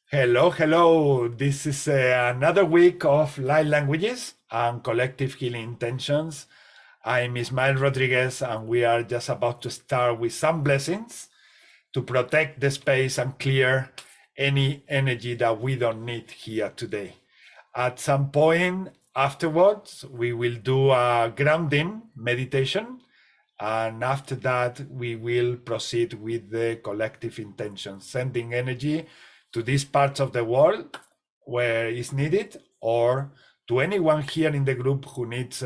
Hello, hello. This is another week of light languages and collective healing intentions. I'm Ismael Rodriguez, and we are just about to start with some blessings to protect the space and clear any energy that we don't need here today. At some point afterwards, we will do a grounding meditation. And after that, we will proceed with the collective intention, sending energy to these parts of the world where it's needed, or to anyone here in the group who needs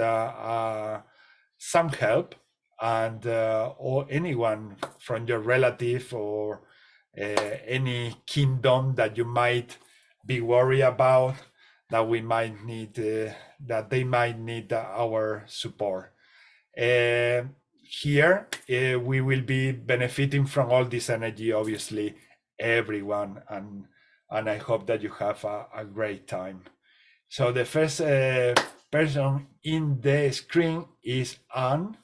some help, and or anyone from your relative or any kingdom that you might be worried about, that we might need, that they might need our support. Here, we will be benefiting from all this energy, obviously, everyone, and I hope that you have a great time. So the first person in the screen is Anne.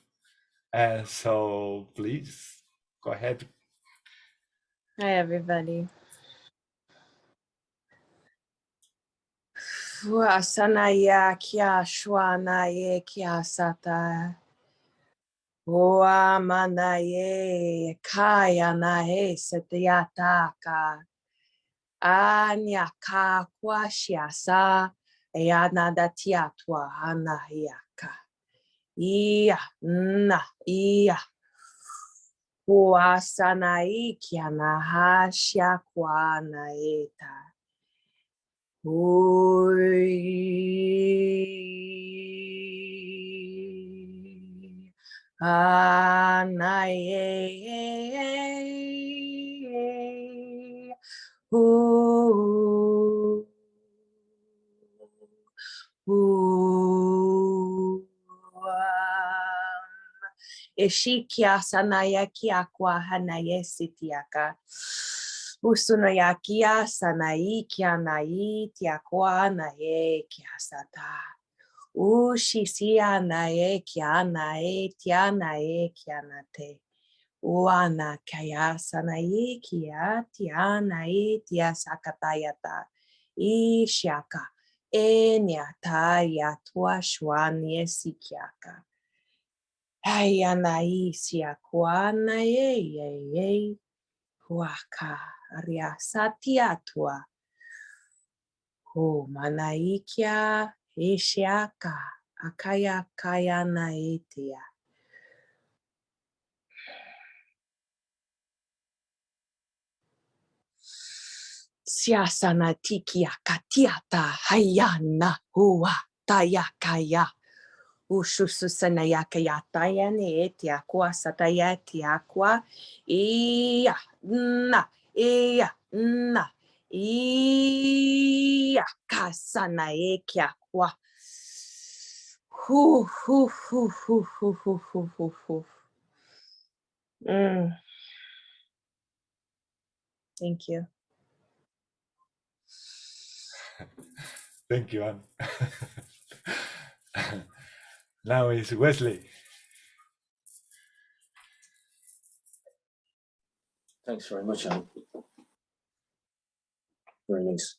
So please go ahead. Hi, everybody. Asanaya kia shwanaye kia sata. Oa manaye kaya nae setiataka. Anya ka kwa shiasa. Eana datia tua hanahiaka. Ia na ia. Oasanai kia nahasha kwa naeta. Oi, anaye, Eshikia sanaya kia kwa hanaye sitiaka. Usunayakia sanai kia nai tiakwa nae kia sata. Ushisia nae kia nae tia nae kia nate. Uana kaya sanai kia tia nae tia sakatayata. Ishaka enyata yatua shwanie sikiaka. Ayanai siakwa nae Huaka riasatiatua. Ho manaikia eshiaka akaya kaya naetia. Siasanatikia katiata hayana hua tayakaya. Ushususanayakayataya neetia kwa satayatia kwa iya na iya na iya kasanaekia kwa hu. Thank you. Thank you, Anne. Now is Wesley. Thanks very much, Anne. Very nice.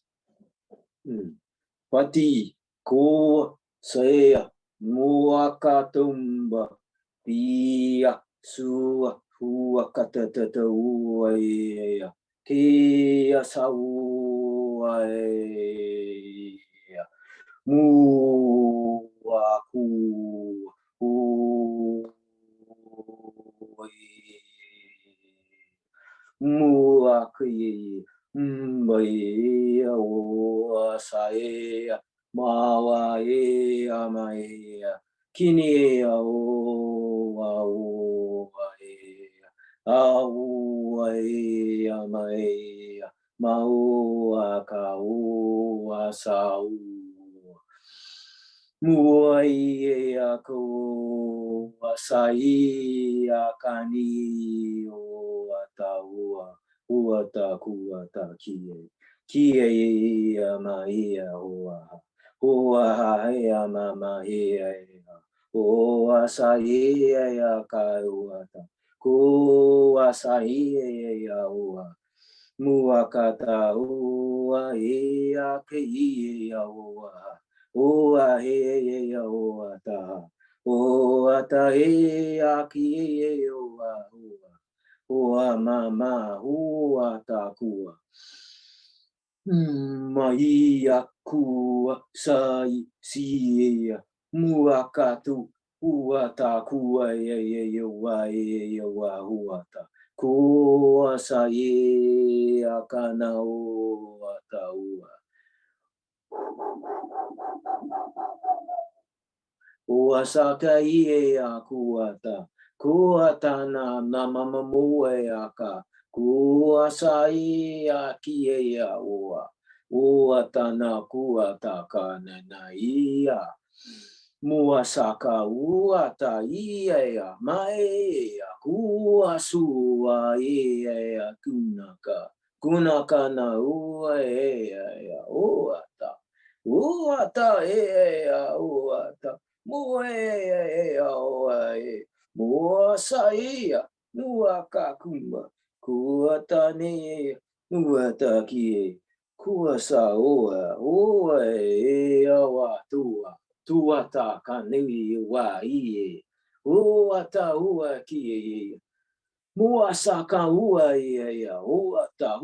Pati ko saya muakatumba pia sua hua katatata uaya kia sauaya muaku muaki Mbaya o saea mawa e amaea kini o au e amaea mau kau asau muai ako asai akani o ataua Uata kuata kie maia hoa hea mama hea hoa saia ya kauata ku asaia ya hoa Muakata ua e a ke i a oa. Oa e a oa ta. Oa ta e a ki e oa oa. Oa mama oa ta kua. Mai a kua sai si e muakatu. Ua ta kua e oa ua ta. Ko sa ye akana o ataua. O asaka ie a kuata. Kuata na mama moe aka. Kuasa ia kie a oa. O atana kuata ka na ia. Muasaka uata ia mai kuasua ia kunaka kunaka na ua ia uata uata ia uata moe ia oa muasa ia nuaka kuma kuata ne nuata kie kuasa oa ia watua tuata kanei wa ie. Uata ua kie. Muasaka ua ie. Uata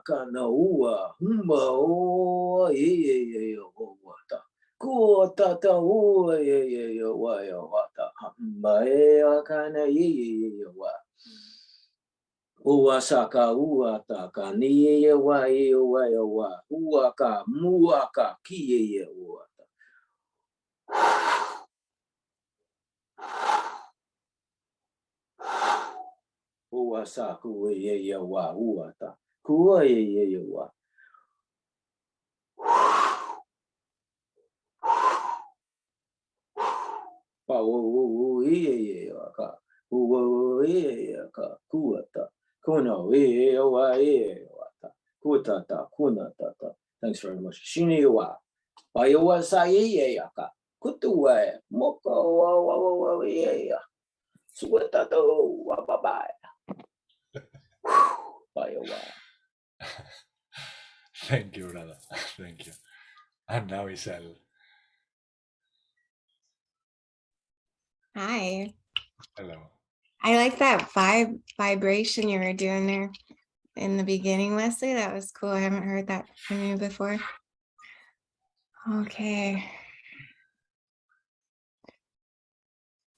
kana ua. Humba o ie uata. Kuota ta ua ie wata. Humba kana ie wa. Uasaka uata kani wa uaka muaka kie uata. Uasaku ye wa uata. Kua ye wa. Pa ye ka. Ye ka kuata. Kuna ye wa ye wata. Kutata kunata. Thanks very much. Shini wa. Pa ye wa sa ye ka. Kutua moko wa ye ya. Suetato wa bye. Thank you, brother. Thank you. And now Isel. Hi. Hello. I like that vibration you were doing there in the beginning, Leslie. That was cool. I haven't heard that from you before. Okay.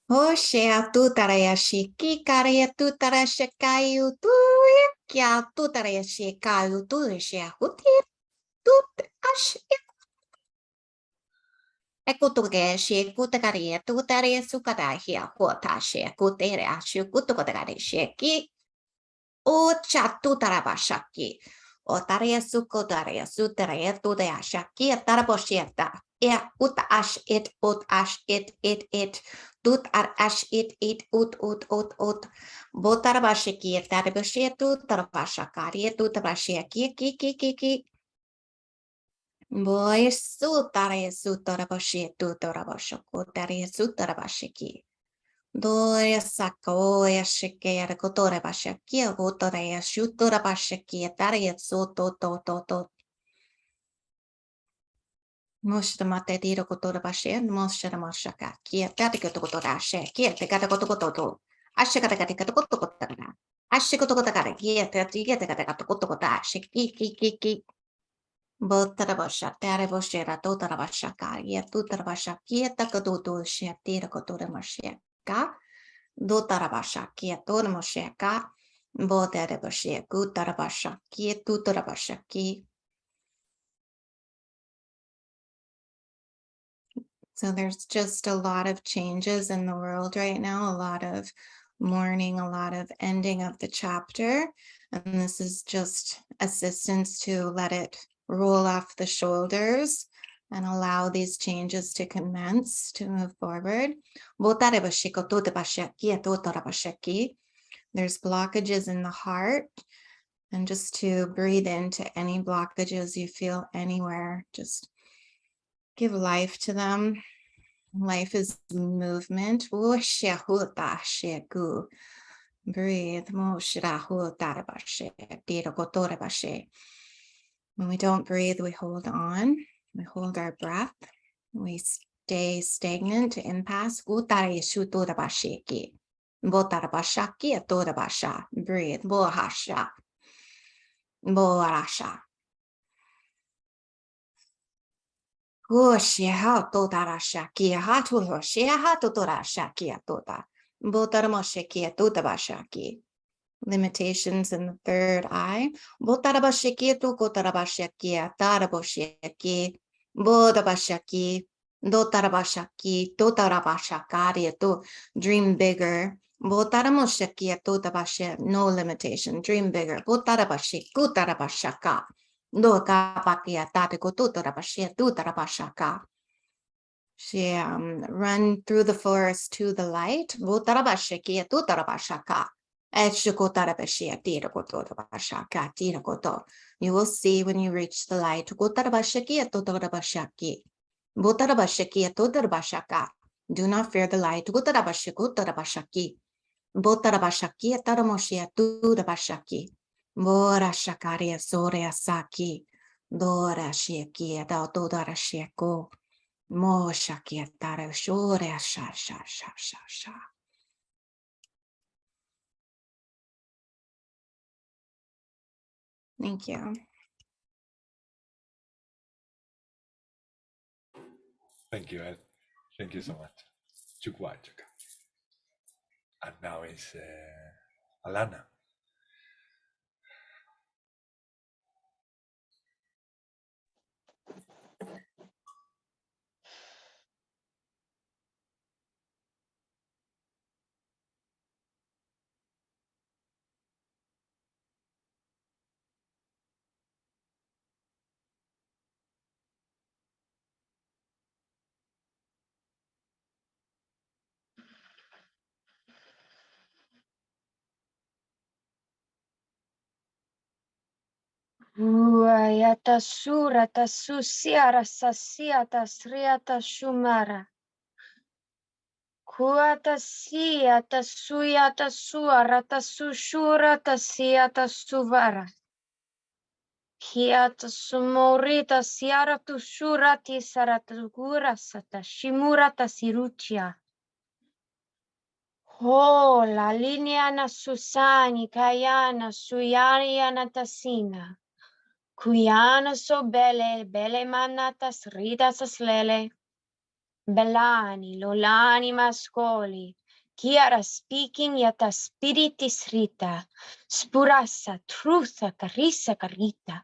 Oshea tutara shiki kare tutara shakayu tu kya tutara shikayu tu shea huti tut ash ekutuge she kutakari tutare sukata hia hota she kutere ashu kutukotare sheki o chatutara bashaki o tare sukotare sutare tutaya shaki taraboshieta ea ut ash it tut ar ash it ut botarabashiki taraboshetu tarabashakari tutabashaki ki boy sutare sutarabashetu tarabashako tare sutarabashiki doya sako ya shike ya kotore bashaki botore ya shutura bashaki tare to Moshtamate diro kotora bashe, moshama shaka, kia tatikotora she, kia te katakotokoto, ashikatakatikotokotana, ashikotokotakara, kia tatikatakatakotokota, shiki, botarabasha, tarabashera, totarabashaka, yet tutarabasha, kia takadoto, she, tirakotora masheka, dotarabasha, kia tormosheka, botarabashe, gutarabasha, kia tutarabashaki. So there's just a lot of changes in the world right now, a lot of mourning, a lot of ending of the chapter. And this is just assistance to let it roll off the shoulders and allow these changes to commence, to move forward. There's blockages in the heart. And just to breathe into any blockages you feel anywhere, just give life to them. Life is movement. Breathe. Mo shirahu tarabashe. Diragotorabashe. When we don't breathe, we hold on. We hold our breath. We stay stagnant to impasse. Gutarayashutorabasheki. Botarabashaki atorabasha. Breathe. Bohasha. Boarasha. Goshiha totarashaki. Hatuhoshiha totorashaki atota. Botaramasheki atotabashaki. Limitations in the third eye. Botarabashaki to kotarabashaki ataraboshaki. Bodabashaki. Dotarabashaki. Dotarabashakari to dream bigger. Botaramoshaki atotabasha. No limitation. Dream bigger. Botarabashi. Kutarabashaka. Dokapakia tatiko tutarabashia tutarabashaka. She run through the forest to the light. Butarabashakia tutarabashaka. Etshukotarabashia tirakotorabashaka tirakoto. You will see when you reach the light. Gotarabashakia tutarabashaki. Butarabashakia tutarabashaka. Do not fear the light. Gotarabashikutarabashaki. Butarabashakia taramoshia turabashaki. Bora shakaria soria saki. Dora shiakia da dodara shiako. Mo shakiatara shoria sha sha sha sha sha. Thank you. Thank you, Ed. Thank you so much. Chukwachaka. And now it's Alana. Uayata surata susiara sasiata sriata shumara. Kuata siata suyata suarata sushurata siata suvara. Kiata sumorita siara tu surati sarata gurasata shimurata sirucia. Oh, la lineana susani kayana suyariana tasina. Kuyana so bele, bele manatas ridas aslele. Belani, lolani mascoli. Chiara speaking yata spiritis rita. Spurassa, trutha, carissa carita.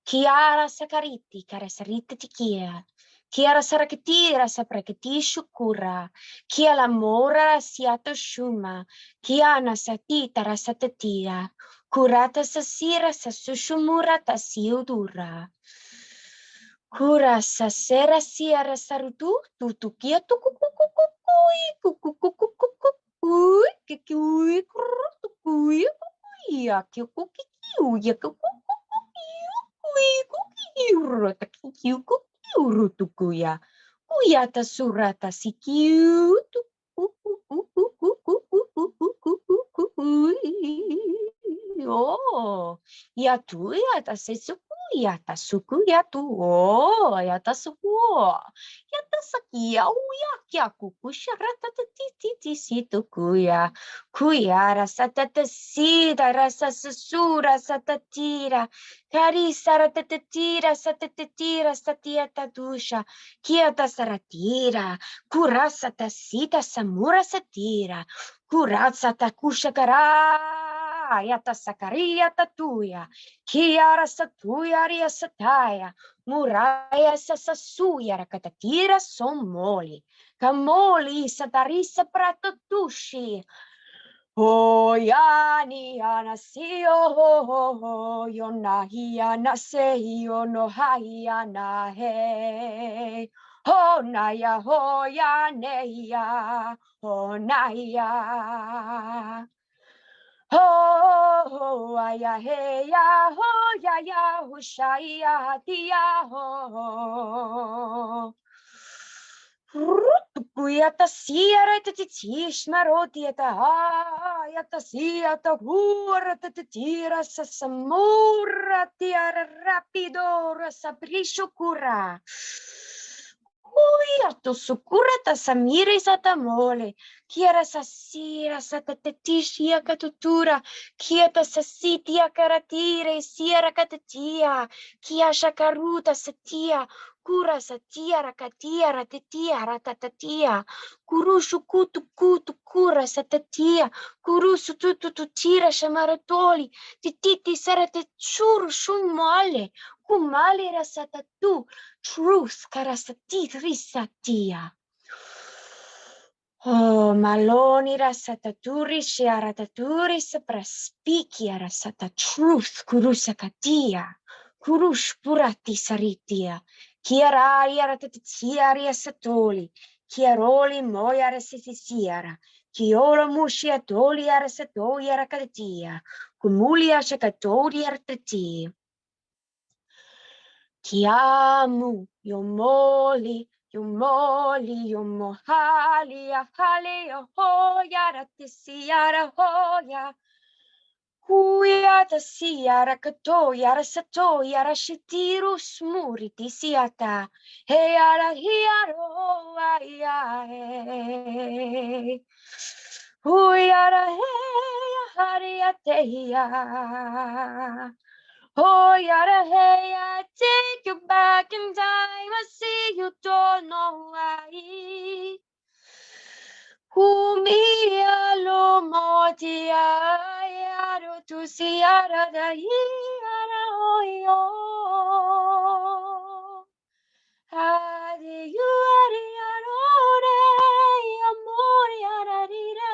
Chiara sacariti, carasarita tichia. Chiara sarakatira saprakati shukura. Chia la mora siata shuma. Chiana satita rasatatira. Curata sasira sasushumura tasiudura. Cura sasera siara sarutu tutukia tukukukukui kukukukukui kikui kurutukui kuya kikukikiu yakukukukui kukiuru takikiu kukiuru tukuya kuyata surata sikiu oh yatu yata sesuku yata suku yatu oh yata suku yata sakia uya kya kuku sharata titi situ kuya rasa tatasida rasa susura satatira karisa ratatira satatira satiata dusha kiata saratira kurasa tasita samura satira kuratsa takusha kara yata sakaria tatuya kiara satuya ria sataya muraya sasasuya rakatatira somoli kamoli satarisa pratotushi oh yani anasio yonahi anaseo no hayana he oh naya ho ya neya oh naya oh ya he ya ho ya hushaya dia ho Kuyata siara titish marotiata ayata siata hura titira sasamura tiara rapidora sabrishukura. Kuyato sukurata samiri satamole. Kiara sasira satatishia katutura. Kiata sasitia karatire siara katatia. Kia shakaruta satia. Kura satia rakatia ratatia ratatatia. Kurushu kutu kutu kura satatia. Kurusu tutu tira shamaratoli. Tititi sarate churu shumale. Kumali rasatatu. Truth karasati risatia. Oh, maloni rasataturi shiarataturi sapraspiki rasata truth kurusakatia. Kurush purati saritia. Kiaraya ratatitiaria satoli. Kiaroli moya resitisiara. Kiora mushiatoli arasatoi arakatia. Kumulia shakatori artati. Kiamu yomoli. Yomoli, yomohali, ahali, ahoya, ratisiara, hoya. Huyata siara, katoya, rasatoya, rashitiru, smuriti, siata. Heyara, hiaro, ayae. Huyara, heya, hariateya. Oh, yada, hey, I take you back in time. I see you don't know why. Umi alo moti ayaro tu si yada da yada oyo. Adi you adi yarore amor yada dida.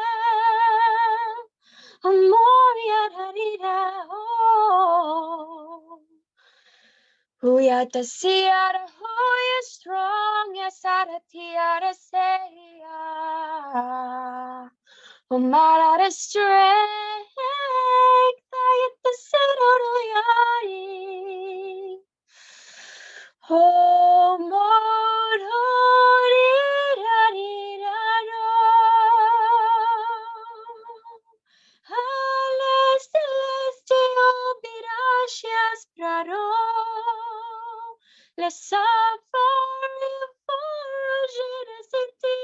Amor yada dida. Huyata siara, hoya strong, yasara tiara seya. Umara strength, ayata seroro yari. Oh, more, le safari foragere senti.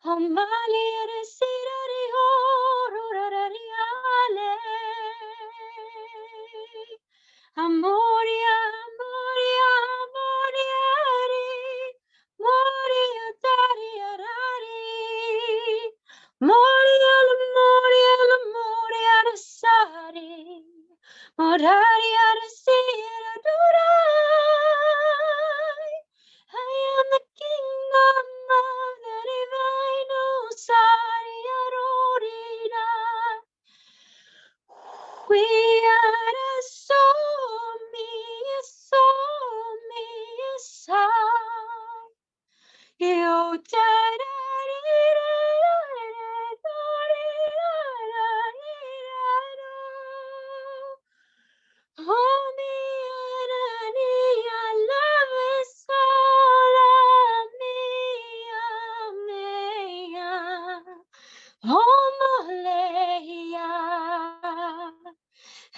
Oh, maliere sirari horurariale. Amoria, amoria, amoriari. Moria, daria, rari. Moria, moria, moria, sari. Moraria, sira, durai. I am the kingdom of the divine Osaria Rorina. We are a soul, me, a soul, me, a sigh. You died.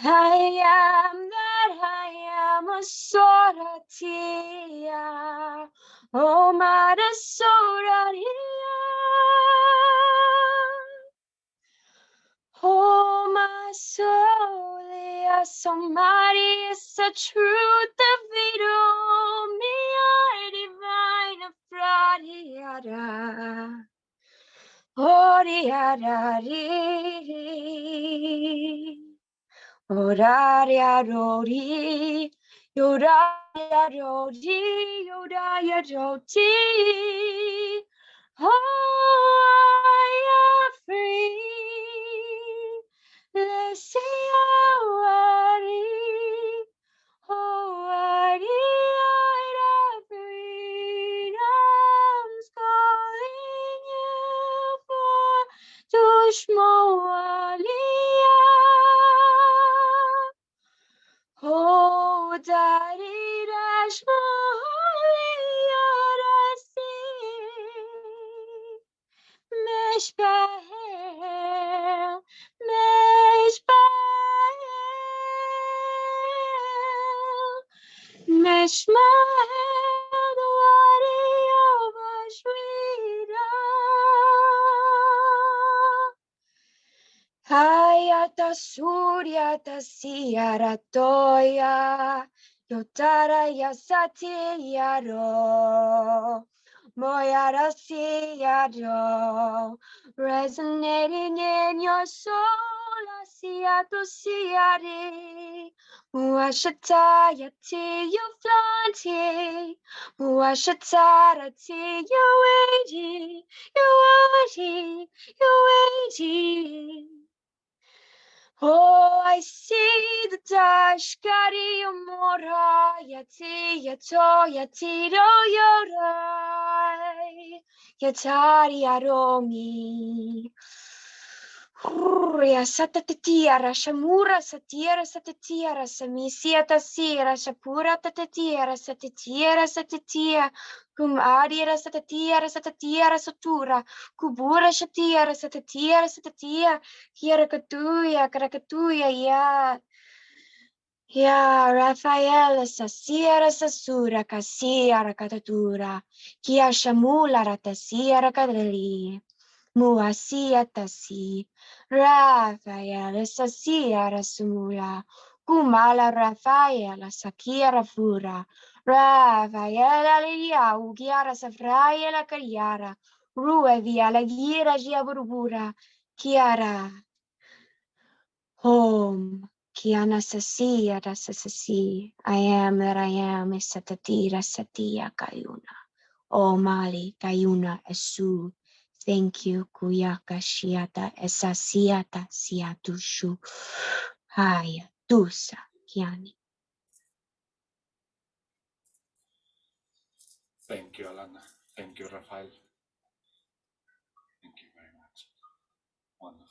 I am that I am a soratia. Oh, mara soratia. Oh, my soul, somebody is a truth of it all. Me, divine of Fradiada. Oh, Oraria rori, yoraria rori, yoraria roti. I am free. Let's say freedom's calling you for Tushmoalia. Oh, Daddy Dashmoalia, Ishmael, the warrior Shmira. Hayata Suryata Siyara Toya, Yotara Yasati Yaro, Moyara Siyado, resonating in your soul, Asiato Siyari, Muashataya Ti Yuflanti, Muashatara Ti Yuwaji, Yuwaji, Yuwaji. Oh, I see the Dashkari Yomora Yati Yato Yatiro Yorai Yatari Aromi Huria Satatiara Shamura Satira Satatiara Samisia Tasira Shapura Tatatiara Satatiara Cum Adira Satatiara Sutura Kubura Shatira Satatiara Krakatuya, ya, Rafael, Sasiera, Sasura, Casia, Racatatura, Kia Shamula, Ratasia, Racadali, Muasia, Tasi, Rafael, Sasia, Rasumula, Kumala, Rafael, Sakia, Rafura, Rafael, Alia, Ugiara, Safraya, La Cariara, Ruevia, La Gira, Gia Burbura, Kiara. Home, Kiana Sasia, Rasasasi, I am that I am, Isatatira Satia Kayuna. Oh Mali, Kayuna Esu. Thank you, Kuyaka Shiata, Esasiata, Siatushu. Haya, Tusa, Kiani. Thank you, Alana. Thank you, Rafael. Thank you very much. Wonderful.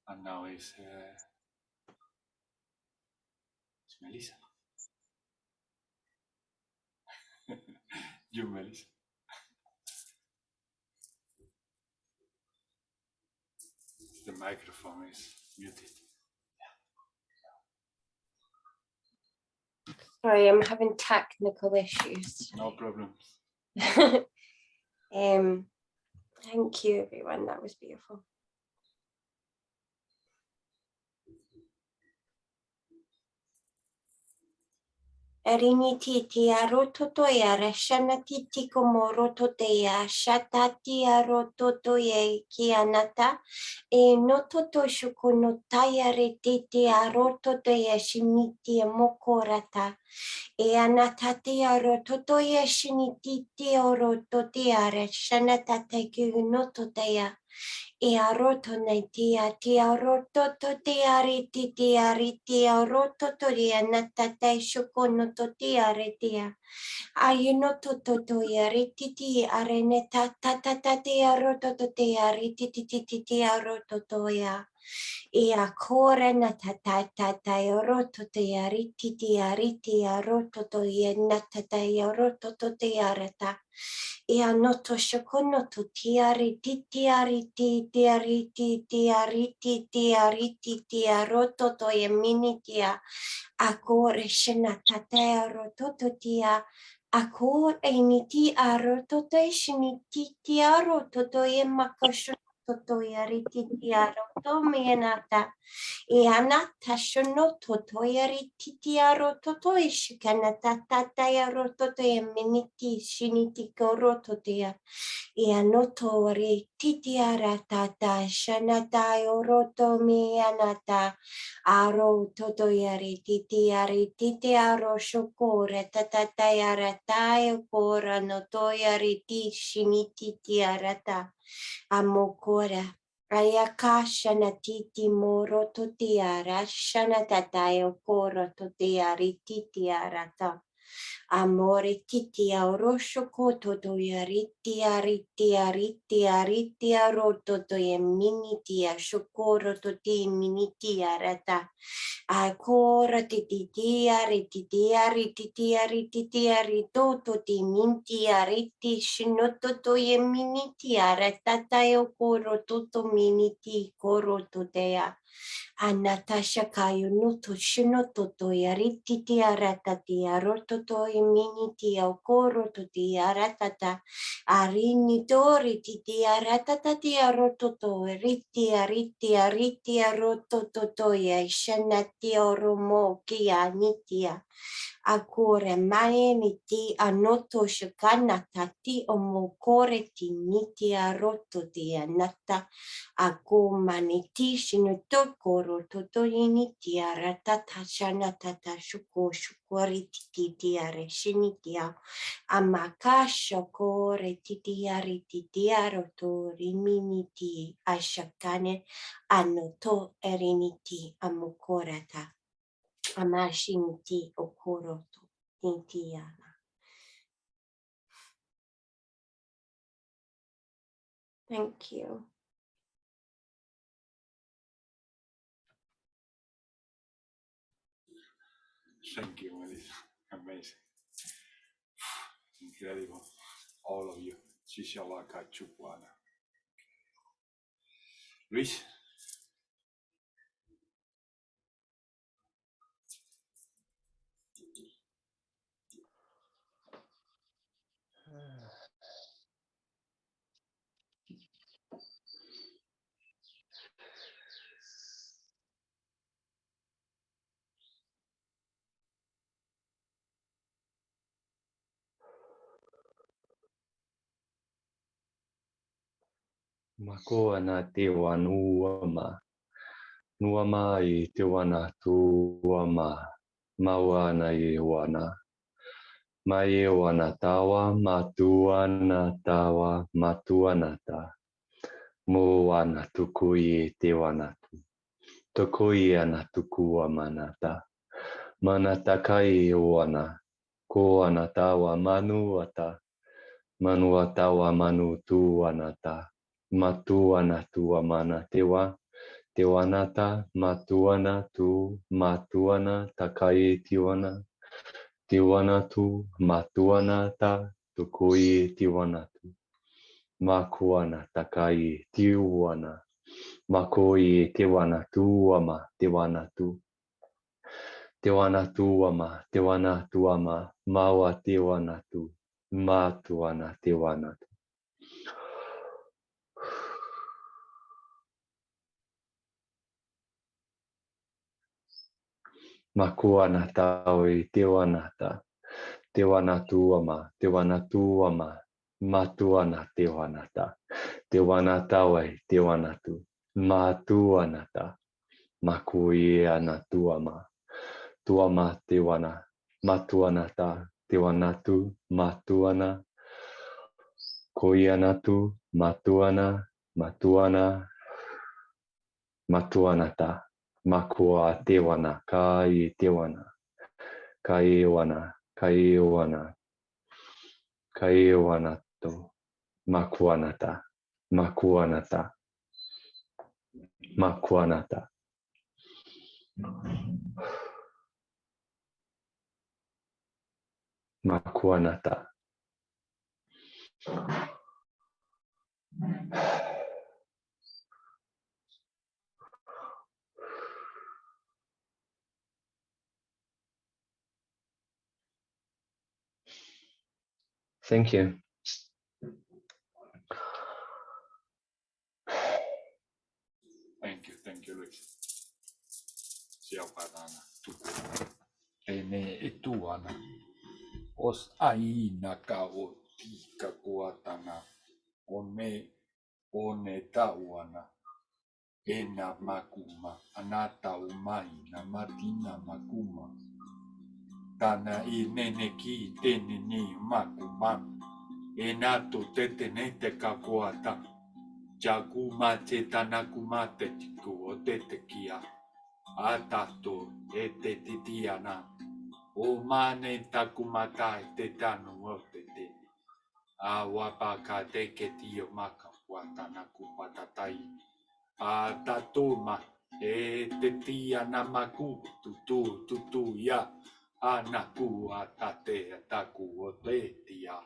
And now it's Melissa. You, Melissa. The microphone is muted. Sorry, I'm having technical issues. No problem. Thank you, everyone. That was beautiful. Erini titi arototo ya rashana titi komorotote ya shatati arototo ya kianata nototo shukunotaya retiti arototo ya shiniti mokorata anatati arototo ya shinititi arotote ya rashana tateki notote ya aroto tia roto to tia roto to ria natata shukono to tia retia ayuno to yariti arene tata tia roto to tia tia roto to ya kore natata roto tia riti roto to ya natata roto to tia reta noto shokono to tiariti roto to yeminitia akore shenatatea roto to tia akor eniti aroto to shiniti roto to yemakosho to yariti roto menata anata shono to yariti roto to ishikanata tata roto to yeminiti shiniti roto tia notori titiara tata shanata yoroto mianata aro toto yari titiaro shokore tatata yara tayo kora noto yari ti shiniti tiarata amokora ayaka shanatiti moro totiara shanatatayo kora totiari titiarata amore titia rosho koto to yaritia roto to yeminitia shokoro to ti minitia rata akora tititia ritoto ti mintia riti shinoto to yeminitia rata yo koro toto miniti koro to dea Anatasha kayo nuto shinoto to yariti tia rata tia roto to iminiti o koro to ti aratata arini tori ti aratata ti arototo riti arototo ya shanati oromo ki anitia akore maeni ti anoto shikana tati omokore ti niti aroto ti anata aku maniti shinuto koro toto initi aratata shanatata shukori titi are shinitia amakasho kore titi are titi aroto riminiti ashakane anoto eriniti amokorata amashinti okoroto tintiana. Thank you. Thank you, Melissa. Amazing. Incredible. All of you. Shishalaka Chupwana. Luis. Makoa na te wanuama. Nuama I te wana tuama. Maua na I wana. Mai wana tawa, matuana tawa, matuana ta. Mo wana tuku I te wana tu. Tuku I ana tuku a manata. Manata kai wana. Ko ana tawa manu ata. Manu atawa manu tu anata. Matuana tu amana tewa. Tewanata matuana tu matuana takai tiwana. Tiwana tu matuana ta tukui tiwana tu. Makuana takai tiwana. Makoi tiwana tu ama tiwana tu. Tiwana tu ama tiwana tu ama mawa tiwana tu. Matuana tiwana tu. Makuana taui tiwanata. Tiwana tu ama matuana tiwanata. Tiwanata wai tiwanatu. Matuanata. Makuiana tuama. Tuama tiwana. Matuanata. Tiwanatu. Matuana. Koianatu. Matuana. Matuana. Matuanata. Makua tiwana. Kai tiwana. Kaiwana. Kaiwana. Kaiwanato. Makuanata. Makuanata. Makuanata. Makuanata. Thank you. Thank you, Luis. Siapadana. Ene etuana. Os aina kao tika kuatana. One tauana. Ena makuma. Anata umaina. Matina makuma. Tana I nene ki tene ni makuma. Enato tetenete kakuata. Jakumate tanakumate tiku tete kia. Atato ete titiana. O mane takumata te tanu otete. Awapaka teke tio maka watana kupatatai. Atatuma te tia namaku tutu ya. Anaku atate ataku otetia.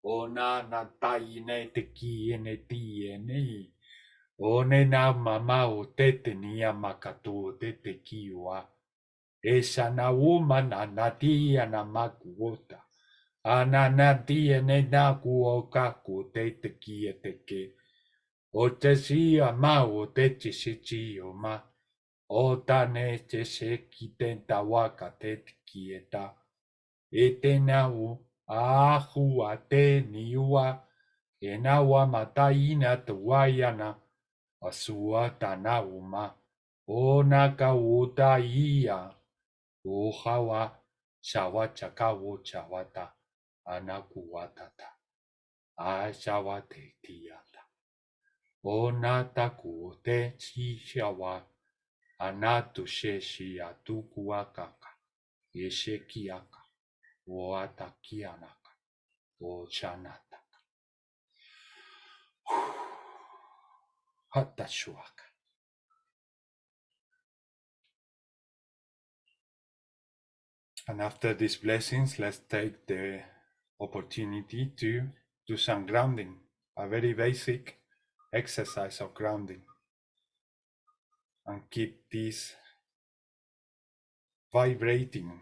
Ona na taine te kiene tiene. One na mama o tete nia makatu tete kiwa. Esanauma nanati anamakuota. Ananati enenaku okaku teteki eteke. Otesi amau tetisichi oma. Otane teseki tentawaka tetkieta. Etenau ahu ate niua. Enawa mataina tuayana. Asua tanauma. Onaka uta ia. Ohawa shawa chakawo chawata. Anakuwatata. Ashawate tiata. Onata kuote chishawa. Anatu sheshi atukuakaka. Yeshekiaka. Oatakianaka. Ochanata. Hatashuaka. And after these blessings, let's take the opportunity to do some grounding, a very basic exercise of grounding, and keep this vibrating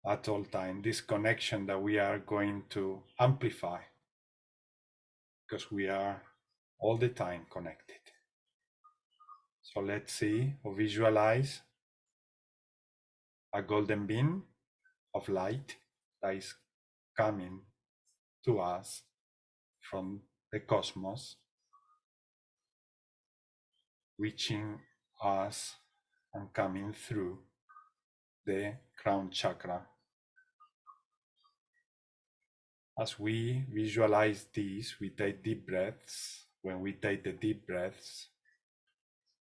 at all time, this connection that we are going to amplify, because we are all the time connected. So let's see or visualize a golden beam of light that is coming to us from the cosmos, reaching us and coming through the crown chakra. As we visualize this, we take deep breaths. When we take the deep breaths,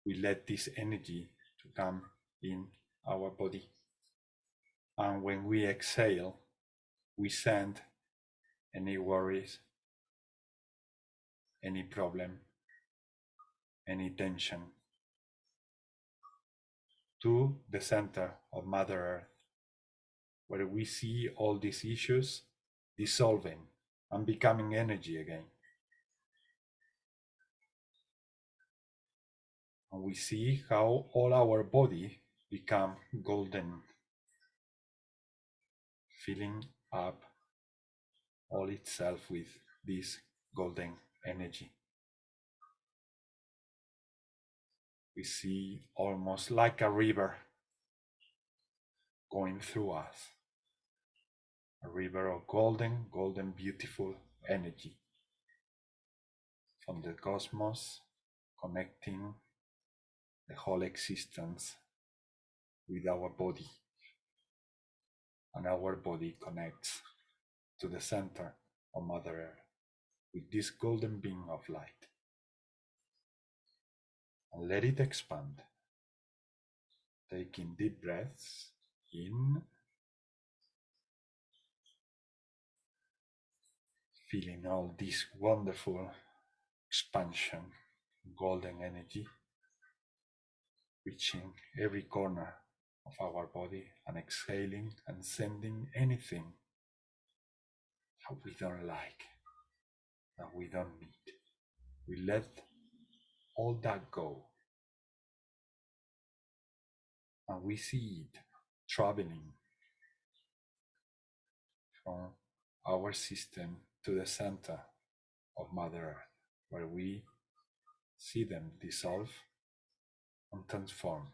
we let this energy to come in our body. And when we exhale, we send any worries, any problem, any tension to the center of Mother Earth, where we see all these issues dissolving and becoming energy again. And we see how all our body become golden, filling up all itself with this golden energy. We see almost like a river going through us, a river of golden, beautiful energy from the cosmos, connecting the whole existence with our body, and our body connects to the center of Mother Earth with this golden beam of light. And let it expand, taking deep breaths in, feeling all this wonderful expansion, golden energy, reaching every corner of our body, and exhaling and sending anything that we don't like, that we don't need. We let all that go, and we see it traveling from our system to the center of Mother Earth, where we see them dissolve and transform.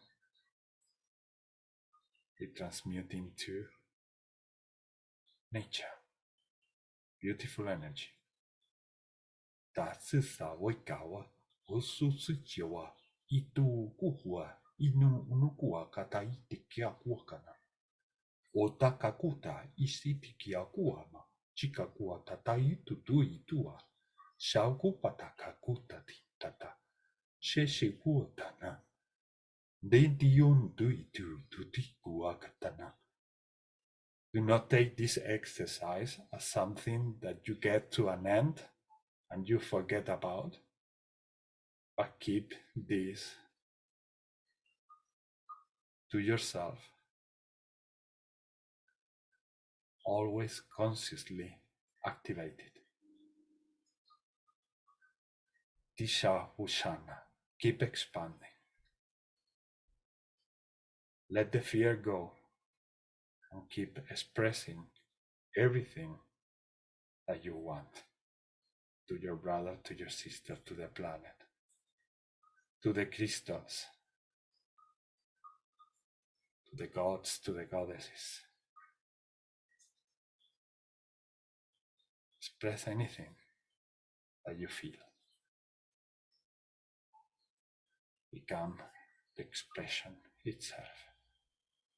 We transmute into nature, beautiful energy. Tatsisawikawa, ususuchiwa, itu kuhua, inu unukua kata itikia kuakana. Otakakuta isitikia kuama, chikakua tatai tutui tua, shauku patakakuta tata, sheshikuatana. Dedion duitu tutikuakatana. Do not take this exercise as something that you get to an end and you forget about, but keep this to yourself, always consciously activated. Disha Ushana, keep expanding. Let the fear go, and keep expressing everything that you want to your brother, to your sister, to the planet, to the crystals, to the gods, to the goddesses. Express anything that you feel. Become the expression itself.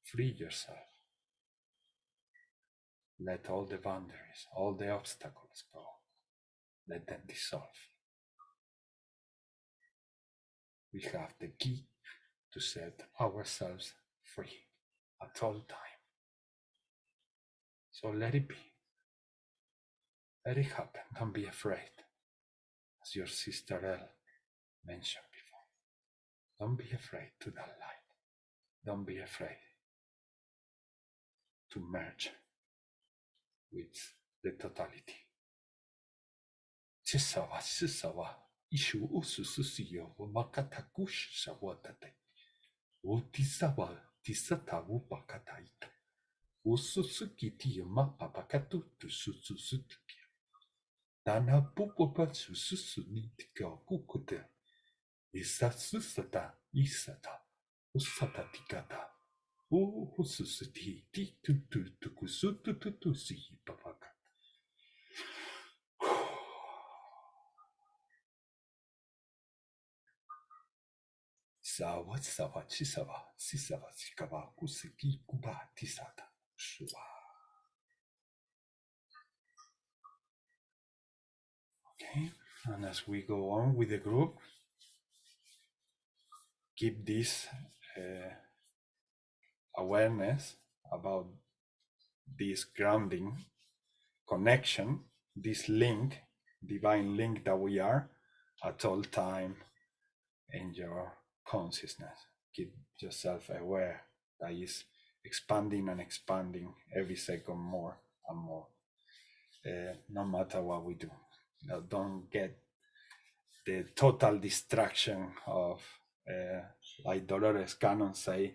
Free yourself. Let all the boundaries, all the obstacles go. Let them dissolve. We have the key to set ourselves free at all time. So let it be. Let it happen. Don't be afraid. As your sister Elle mentioned before. Don't be afraid to that light. Don't be afraid to merge with the totality. Chisawa, Sisawa, Ishu Ususuyo, Makatakush Sawatate, Utisawa, Tisatawu Bakataita, Ususukiti, Mapapakatu to Sususuki, Dana Pupopa Sususunitika Kukuta, Isasusata, Isata, Usatatikata, Ususuti, to Kusutu to see Papaka. Sawa, sawa, chisawa, sisawa, sikawa, kusiki, kuba, tisata, shua. Okay, and as we go on with the group, keep this awareness about this grounding connection, this link, divine link that we are at all time in your consciousness. Keep yourself aware that is expanding and expanding every second more and more, no matter what we do. Now, don't get the total distraction of, like Dolores Cannon say,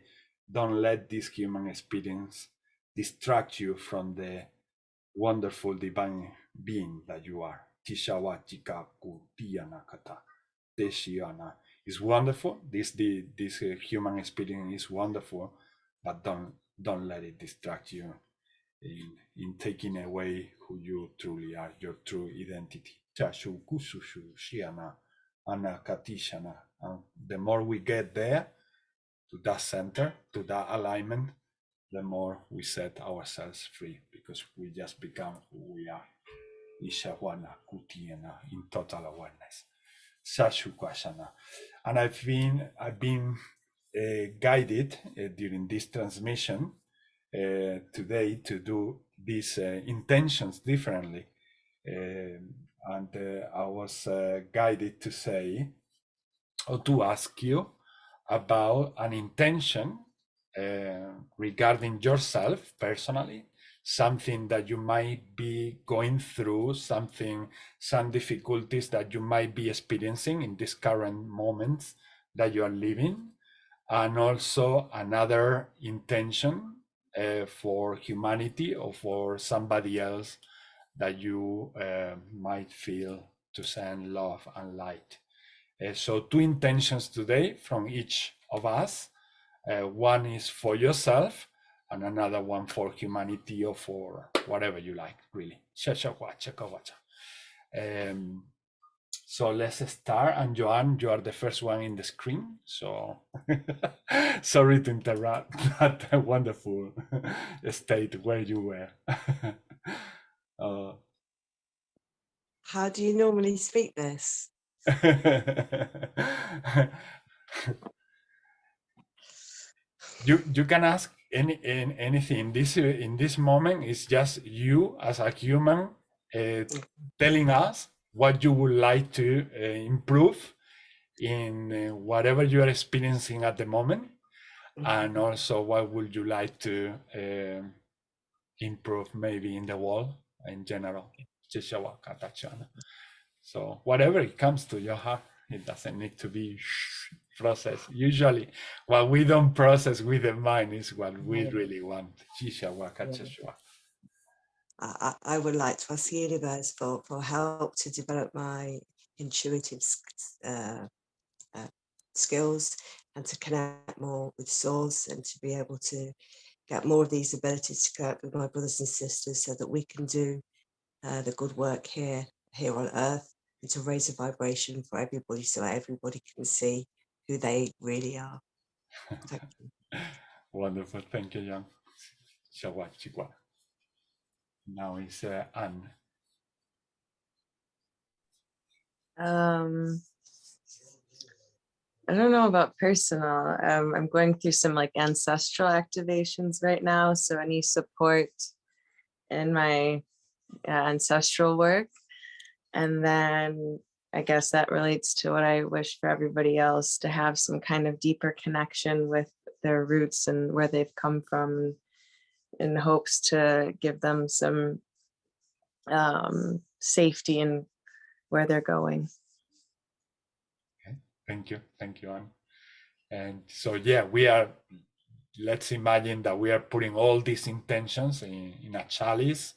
don't let this human experience distract you from the wonderful divine being that you are. Tishawa Chika Kutiana Kata. Deshiana is wonderful. This human experience is wonderful, but don't let it distract you in taking away who you truly are, your true identity. Chashu kusushu shiana anakatishana. And the more we get there, to that center, to that alignment, the more we set ourselves free, because we just become who we are. Ishawana kutiana, in total awareness. Sashukashana. And I've been guided during this transmission today to do these intentions differently. And I was guided to say, or to ask you about an intention regarding yourself personally, something that you might be going through, some difficulties that you might be experiencing in this current moments that you are living, and also another intention for humanity or for somebody else that you might feel to send love and light. So 2 intentions today from each of us. One is for yourself and another one for humanity or for whatever you like, really. So let's start. And Joanne, you are the first one in the screen. So sorry to interrupt that wonderful state where you were. How do you normally speak this? You can ask anything. In this moment, it's just you as a human telling us what you would like to improve in whatever you are experiencing at the moment, and also what would you like to improve maybe in the world in general. So whatever it comes to your heart, it doesn't need to be process. Usually, what we don't process with the mind is what we really want. I would like to ask the universe for help to develop my intuitive skills and to connect more with source and to be able to get more of these abilities to connect with my brothers and sisters so that we can do the good work here on earth and to raise a vibration for everybody so that everybody can see who they really are. Thank you. Wonderful. Thank you, Jan. Now is Anne. I don't know about personal. I'm going through some like ancestral activations right now. So any support in my ancestral work. And then I guess that relates to what I wish for everybody else, to have some kind of deeper connection with their roots and where they've come from, in hopes to give them some safety in where they're going. Okay. Thank you, Anne. And so, yeah, let's imagine that we are putting all these intentions in a chalice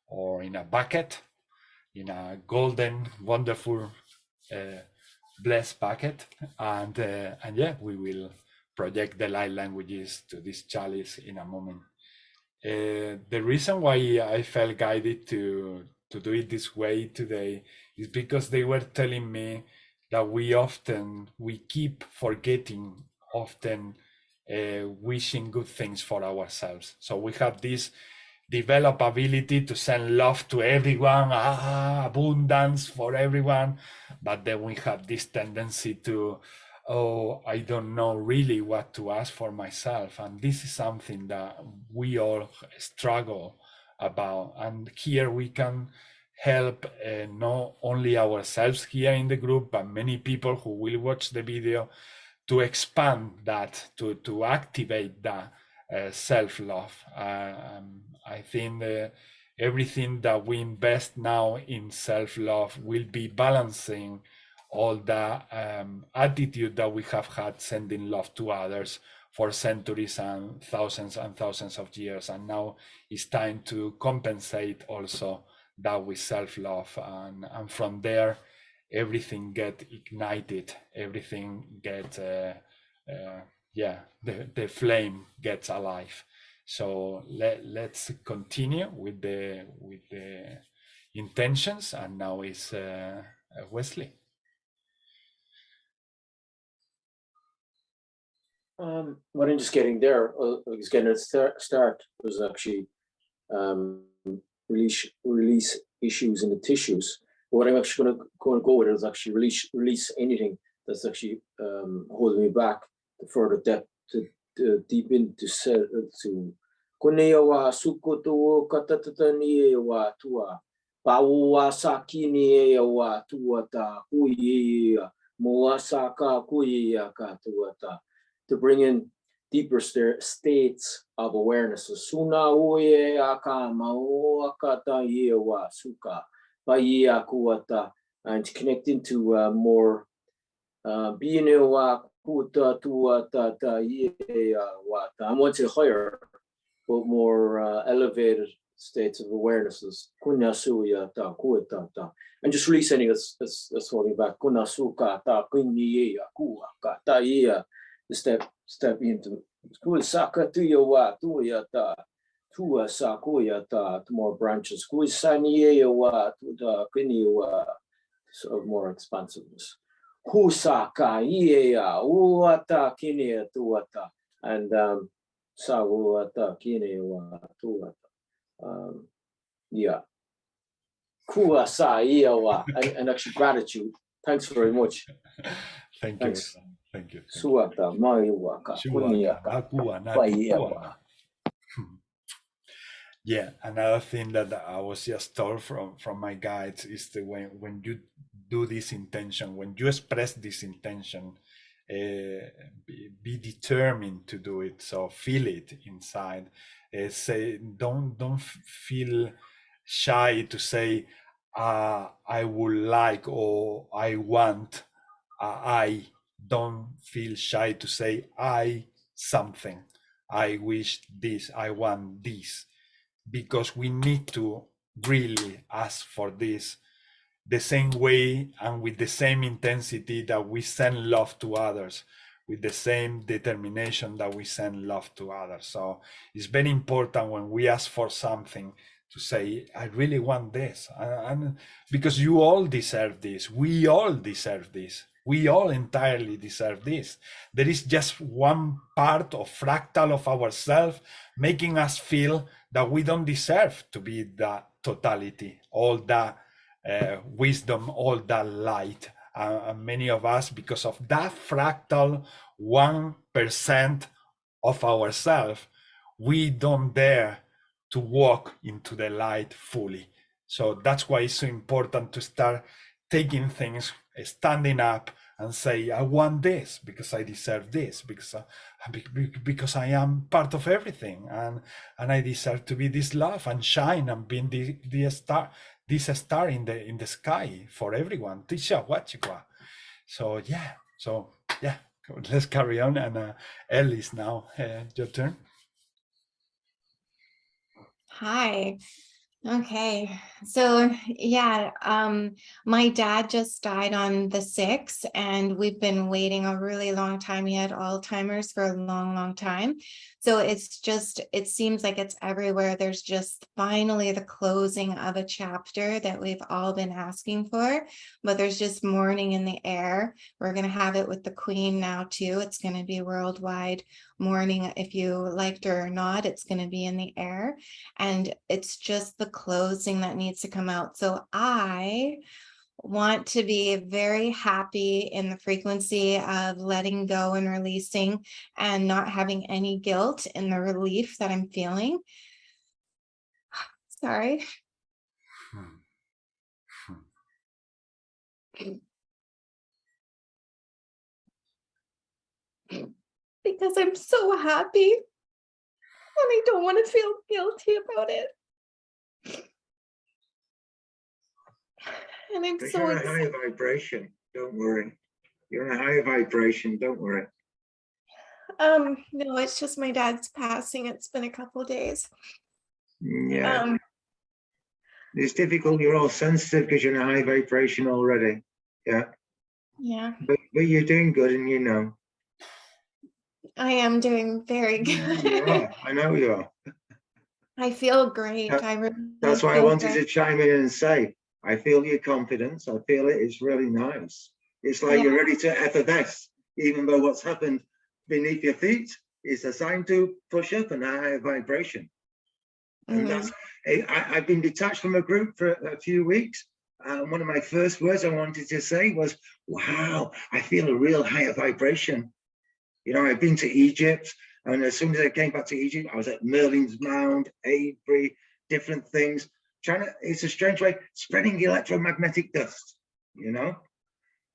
or in a bucket, in a golden, wonderful, blessed bucket. And yeah, we will project the light languages to this chalice in a moment. The reason why I felt guided to do it this way today is because they were telling me that we keep forgetting often wishing good things for ourselves. So we have this developed ability to send love to everyone, abundance for everyone, but then we have this tendency to, oh, I don't know really what to ask for myself. And this is something that we all struggle about. And here we can help not only ourselves here in the group, but many people who will watch the video, to expand that, to activate that self-love. I think everything that we invest now in self-love will be balancing all the attitude that we have had sending love to others for centuries and thousands of years. And now it's time to compensate also that with self-love. And from there, everything get ignited, everything get, the flame gets alive. So let's continue with the intentions. And now is Wesley. What I'm just getting there, is getting a start was actually release issues in the tissues. But what I'm actually going to go with is actually release anything that's actually holding me back to further depth, to deep into to Koneawa sukoto katatani wa tua pawa sakini wa tuata kuya moasaka kuya katuata, to bring in deeper states of awareness. Suna uye akama akata ye wa suka Baya kuata, and connect into more being wa kuta tuata ta ye wata. I want to higher, but more elevated states of awarenesses. Kunasuya ta kuata ta, and just release anything that's holding back. Kunasuka ta kunye kuaka ta ye. Step into Kuisaka tuya tuya ta. Tua sakuya ta, to more branches. Kuisaniya wa to the kiniwa, so more expansiveness. Kusaka yeah uata kinia tuata, and sawata kinewa tuata. Yeah. Kuasa wa, and actually gratitude. Thanks very much. Thank Thanks. you. Thank you. Suata maiwaka kuniaka bayewa. Yeah, another thing that I was just told from my guides is that when you do this intention, when you express this intention, be determined to do it. So feel it inside. Say don't feel shy to say I would like, or I want, I don't feel shy to say, I something, I wish this, I want this, because we need to really ask for this the same way and with the same intensity that we send love to others, with the same determination that we send love to others. So it's very important when we ask for something to say, I really want this, and because you all deserve this, we all deserve this, we all entirely deserve this. There is just one part of fractal of ourselves making us feel that we don't deserve to be the totality, all that wisdom, all that light. And many of us, because of that fractal 1% of ourselves, we don't dare to walk into the light fully. So that's why it's so important to start taking things, standing up and say, I want this because I deserve this, because I am part of everything, and I deserve to be this love and shine and being the star, this star in the sky for everyone. Tisha Wachikwa. So yeah, let's carry on. And Ellis, now your turn. Hi. Okay. So yeah, my dad just died on the 6th, and we've been waiting a really long time. He had Alzheimer's for a long, long time. So it's just, it seems like it's everywhere. There's just finally the closing of a chapter that we've all been asking for, but there's just mourning in the air. We're going to have it with the Queen now too. It's going to be worldwide mourning. If you liked her or not, it's going to be in the air. And it's just the closing that needs to come out. So I want to be very happy in the frequency of letting go and releasing and not having any guilt in the relief that I'm feeling. Sorry. Because I'm so happy and I don't want to feel guilty about it. And I'm so You're in a high vibration, don't worry. You're in a high vibration, don't worry. No, it's just my dad's passing. It's been a couple of days. Yeah. It's difficult, you're all sensitive because you're in a high vibration already. Yeah. Yeah. But you're doing good, and you know. I am doing very good. You are. I know you are. I feel great. That's why I wanted to chime in and say, I feel your confidence. I feel it. It's really nice. It's like you're ready to effervesce, even though what's happened beneath your feet is a sign to push up and a higher vibration. And that's, I've been detached from a group for a few weeks. One of my first words I wanted to say was, wow, I feel a real higher vibration. You know, I've been to Egypt, and as soon as I came back to Egypt, I was at Merlin's Mound, Avebury, different things. It's a strange way, spreading electromagnetic dust, you know,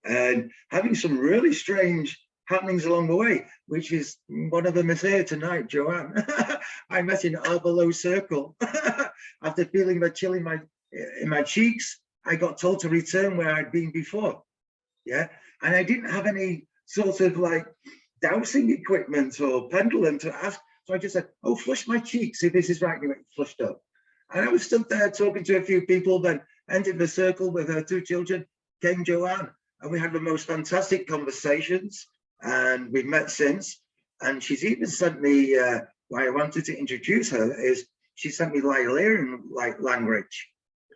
and having some really strange happenings along the way, which is one of them is here tonight, Joanne. I met in Arbolo Circle. After feeling the chill in my cheeks, I got told to return where I'd been before. Yeah, and I didn't have any sort of like dowsing equipment or pendulum to ask. So I just said, oh, flush my cheeks, if this is right. And it flushed up. And I was stood there talking to a few people, then entered the circle with her 2 children, came Joanne, and we had the most fantastic conversations. And we've met since. And she's even sent me, why I wanted to introduce her is she sent me Lylean language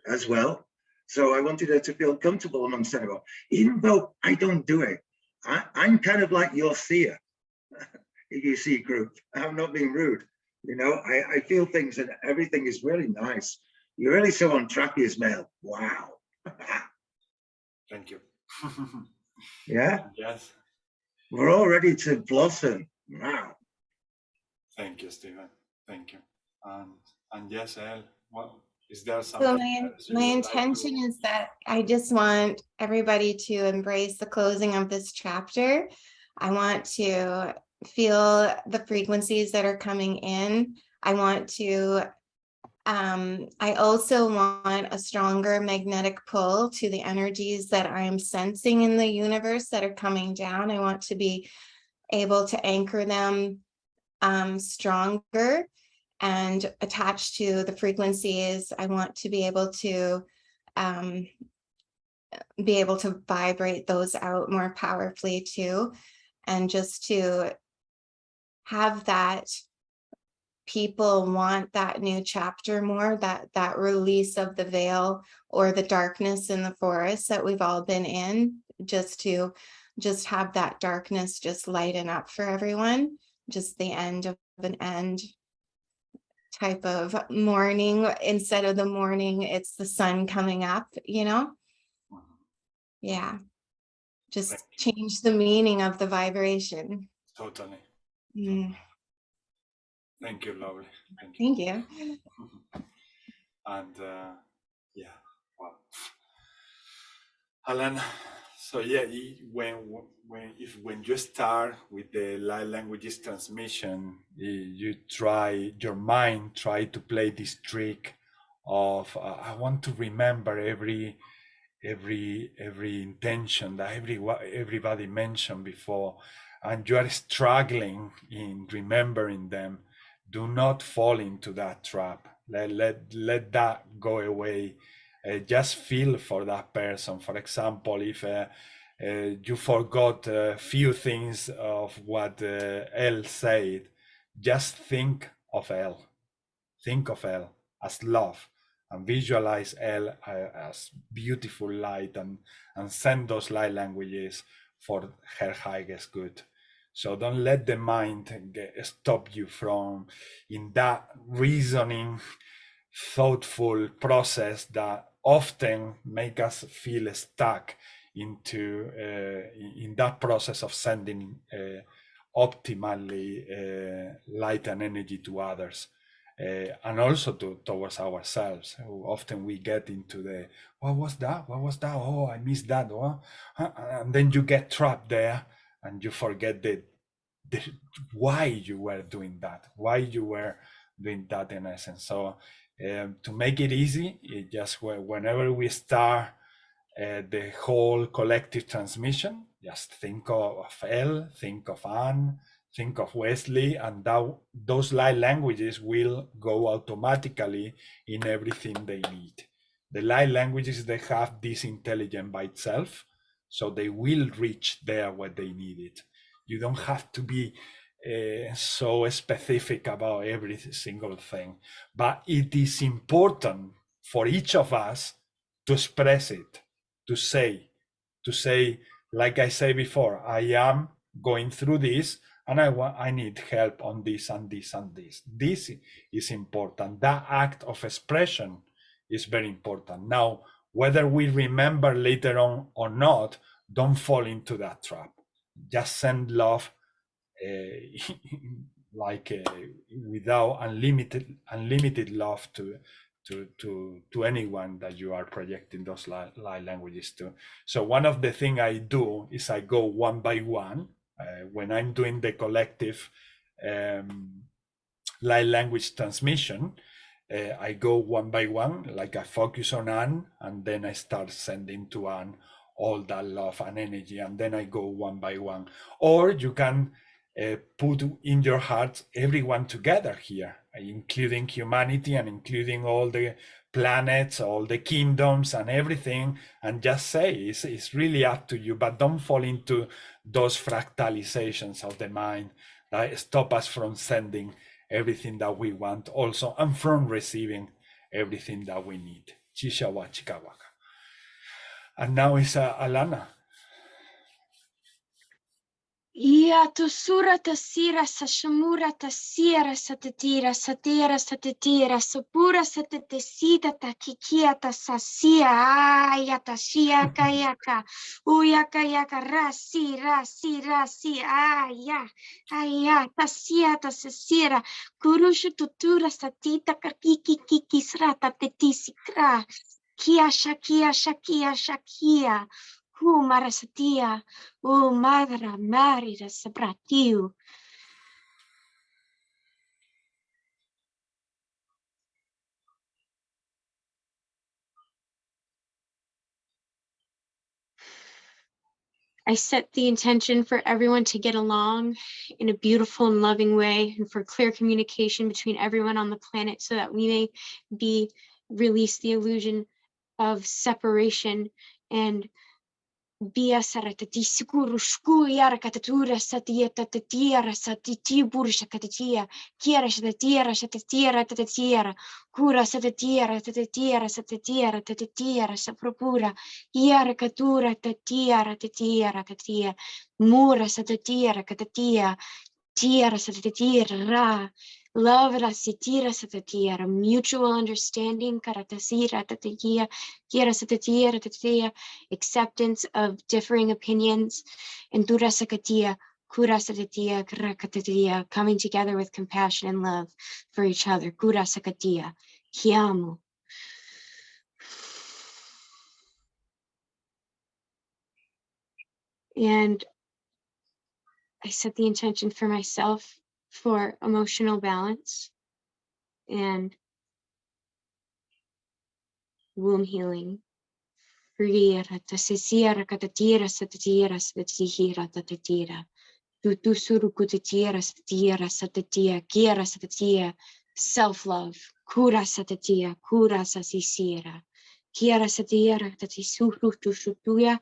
as well. So I wanted her to feel comfortable amongst everyone, even though I don't do it. I'm kind of like your seer, if you see group. I'm not being rude. You know, I feel things and everything is really nice. You're really so on track, Ismail. Wow. Thank you. Yeah? Yes. We're all ready to blossom. Wow. Thank you, Stephen. Thank you. And yes, Elle, well, is there something? So my intention is that I just want everybody to embrace the closing of this chapter. I want to feel the frequencies that are coming in. I want to I also want a stronger magnetic pull to the energies that I'm sensing in the universe that are coming down. I want to be able to anchor them stronger and attached to the frequencies. I want to be able to vibrate those out more powerfully too, and just to have that people want that new chapter more, that release of the veil or the darkness in the forest that we've all been in, just have that darkness just lighten up for everyone, just the end of an end type of morning. Instead of the morning, it's the sun coming up, you know? Yeah, just change the meaning of the vibration. Totally. Thank you, lovely. Thank you. And yeah, wow. Alan, so yeah, when you start with the light languages transmission, your mind try to play this trick of I want to remember every intention that everybody mentioned before, and you are struggling in remembering them. Do not fall into that trap. Let that go away. Just feel for that person. For example, if you forgot a few things of what Elle said, just think of Elle. Think of Elle as love, and visualize Elle as beautiful light, and send those light languages for her highest good. So don't let the mind stop you from in that reasoning, thoughtful process that often make us feel stuck into in that process of sending optimally light and energy to others. And also towards ourselves. Often we get into the, what was that? Oh, I missed that. Oh. And then you get trapped there and you forget why you were doing that, in essence. So to make it easy, just whenever we start the whole collective transmission, just think of Elle, think of Anne, think of Wesley, and those light languages will go automatically in everything they need. The light languages, they have this intelligence by itself, so they will reach there where they need it. You don't have to be so specific about every single thing, but it is important for each of us to express it, to say, like I said before, I am going through this, and I need help on this and this and this. This is important. That act of expression is very important. Now, whether we remember later on or not, don't fall into that trap. Just send love without unlimited love to anyone that you are projecting those light languages to. So one of the things I do is I go one by one when I'm doing the collective light language transmission. I go one by one, like I focus on Anne, and then I start sending to Anne all that love and energy, and then I go one by one. Or you can put in your heart everyone together here, including humanity and including all the planets, all the kingdoms and everything, and just say it's really up to you, but don't fall into those fractalizations of the mind that stop us from sending everything that we want also, and from receiving everything that we need. Chishawa Chikawaka. And now is Alana. Ia tu sura ta sira sa shamura ta sira sa te tira sa tira sa te tira sa pura sa te sita ta kikia ta sa sia aya ta sia kayaka uyaka yaka rasi aya ta sia ta sa sira kurushu tutura sa tita kiki srata te tisikra kia shakia Marasatia, Madra Marira Sabratiu. I set the intention for everyone to get along in a beautiful and loving way, and for clear communication between everyone on the planet, so that we may release the illusion of separation and Bia saratati sikuru shku yara katatura satia tatatiera satiti bursha katatia kiera shatatiera tatatiera kura satatiera tatatiera sapropura yara katura tatiera katia mura satatiera katatia tiera satatiera ra love rasitira satatiera mutual understanding karatasira tatatia kiera satatiera tatatia acceptance of differing opinions, and durasakatia, kurasakatia, krakatatia, coming together with compassion and love for each other. Kurasakatia, kiamu. And I set the intention for myself for emotional balance and womb healing. Self-love. Kura satatia, kura sasisira. Kiara satira tatisuru tushutuya.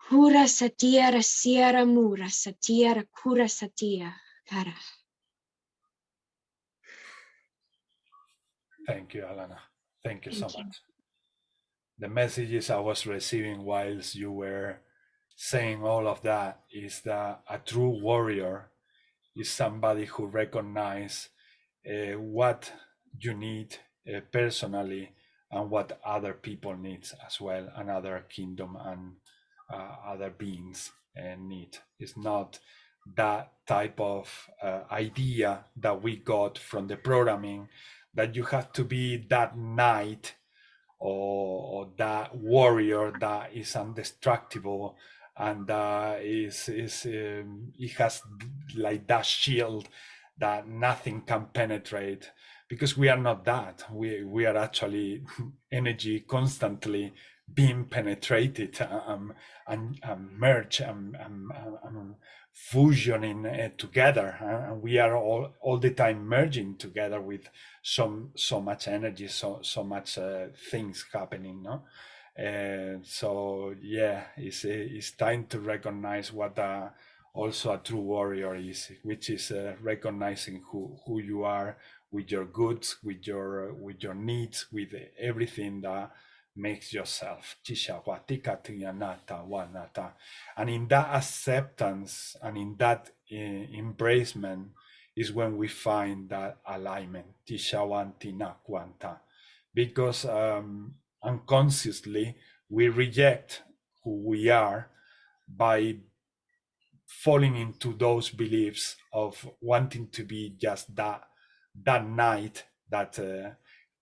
Kura satira sierra mura satira kura satia. Kara. Thank you, Alana. Thank you so Thank you. much. The messages I was receiving whilst you were saying all of that is that a true warrior is somebody who recognizes what you need personally and what other people need as well, and other kingdom and other beings need. It's not that type of idea that we got from the programming, that you have to be that knight or that warrior that is indestructible and it has like that shield that nothing can penetrate, because we are not that. We are actually energy constantly being penetrated and merged and fusioning together, and we are all the time merging together with so much energy, so much things happening, no? So yeah, it's time to recognize what also a true warrior is, which is recognizing who you are, with your goods, with your needs, with everything that makes yourself. And in that acceptance and in that embracement is when we find that alignment, because unconsciously we reject who we are by falling into those beliefs of wanting to be just that night that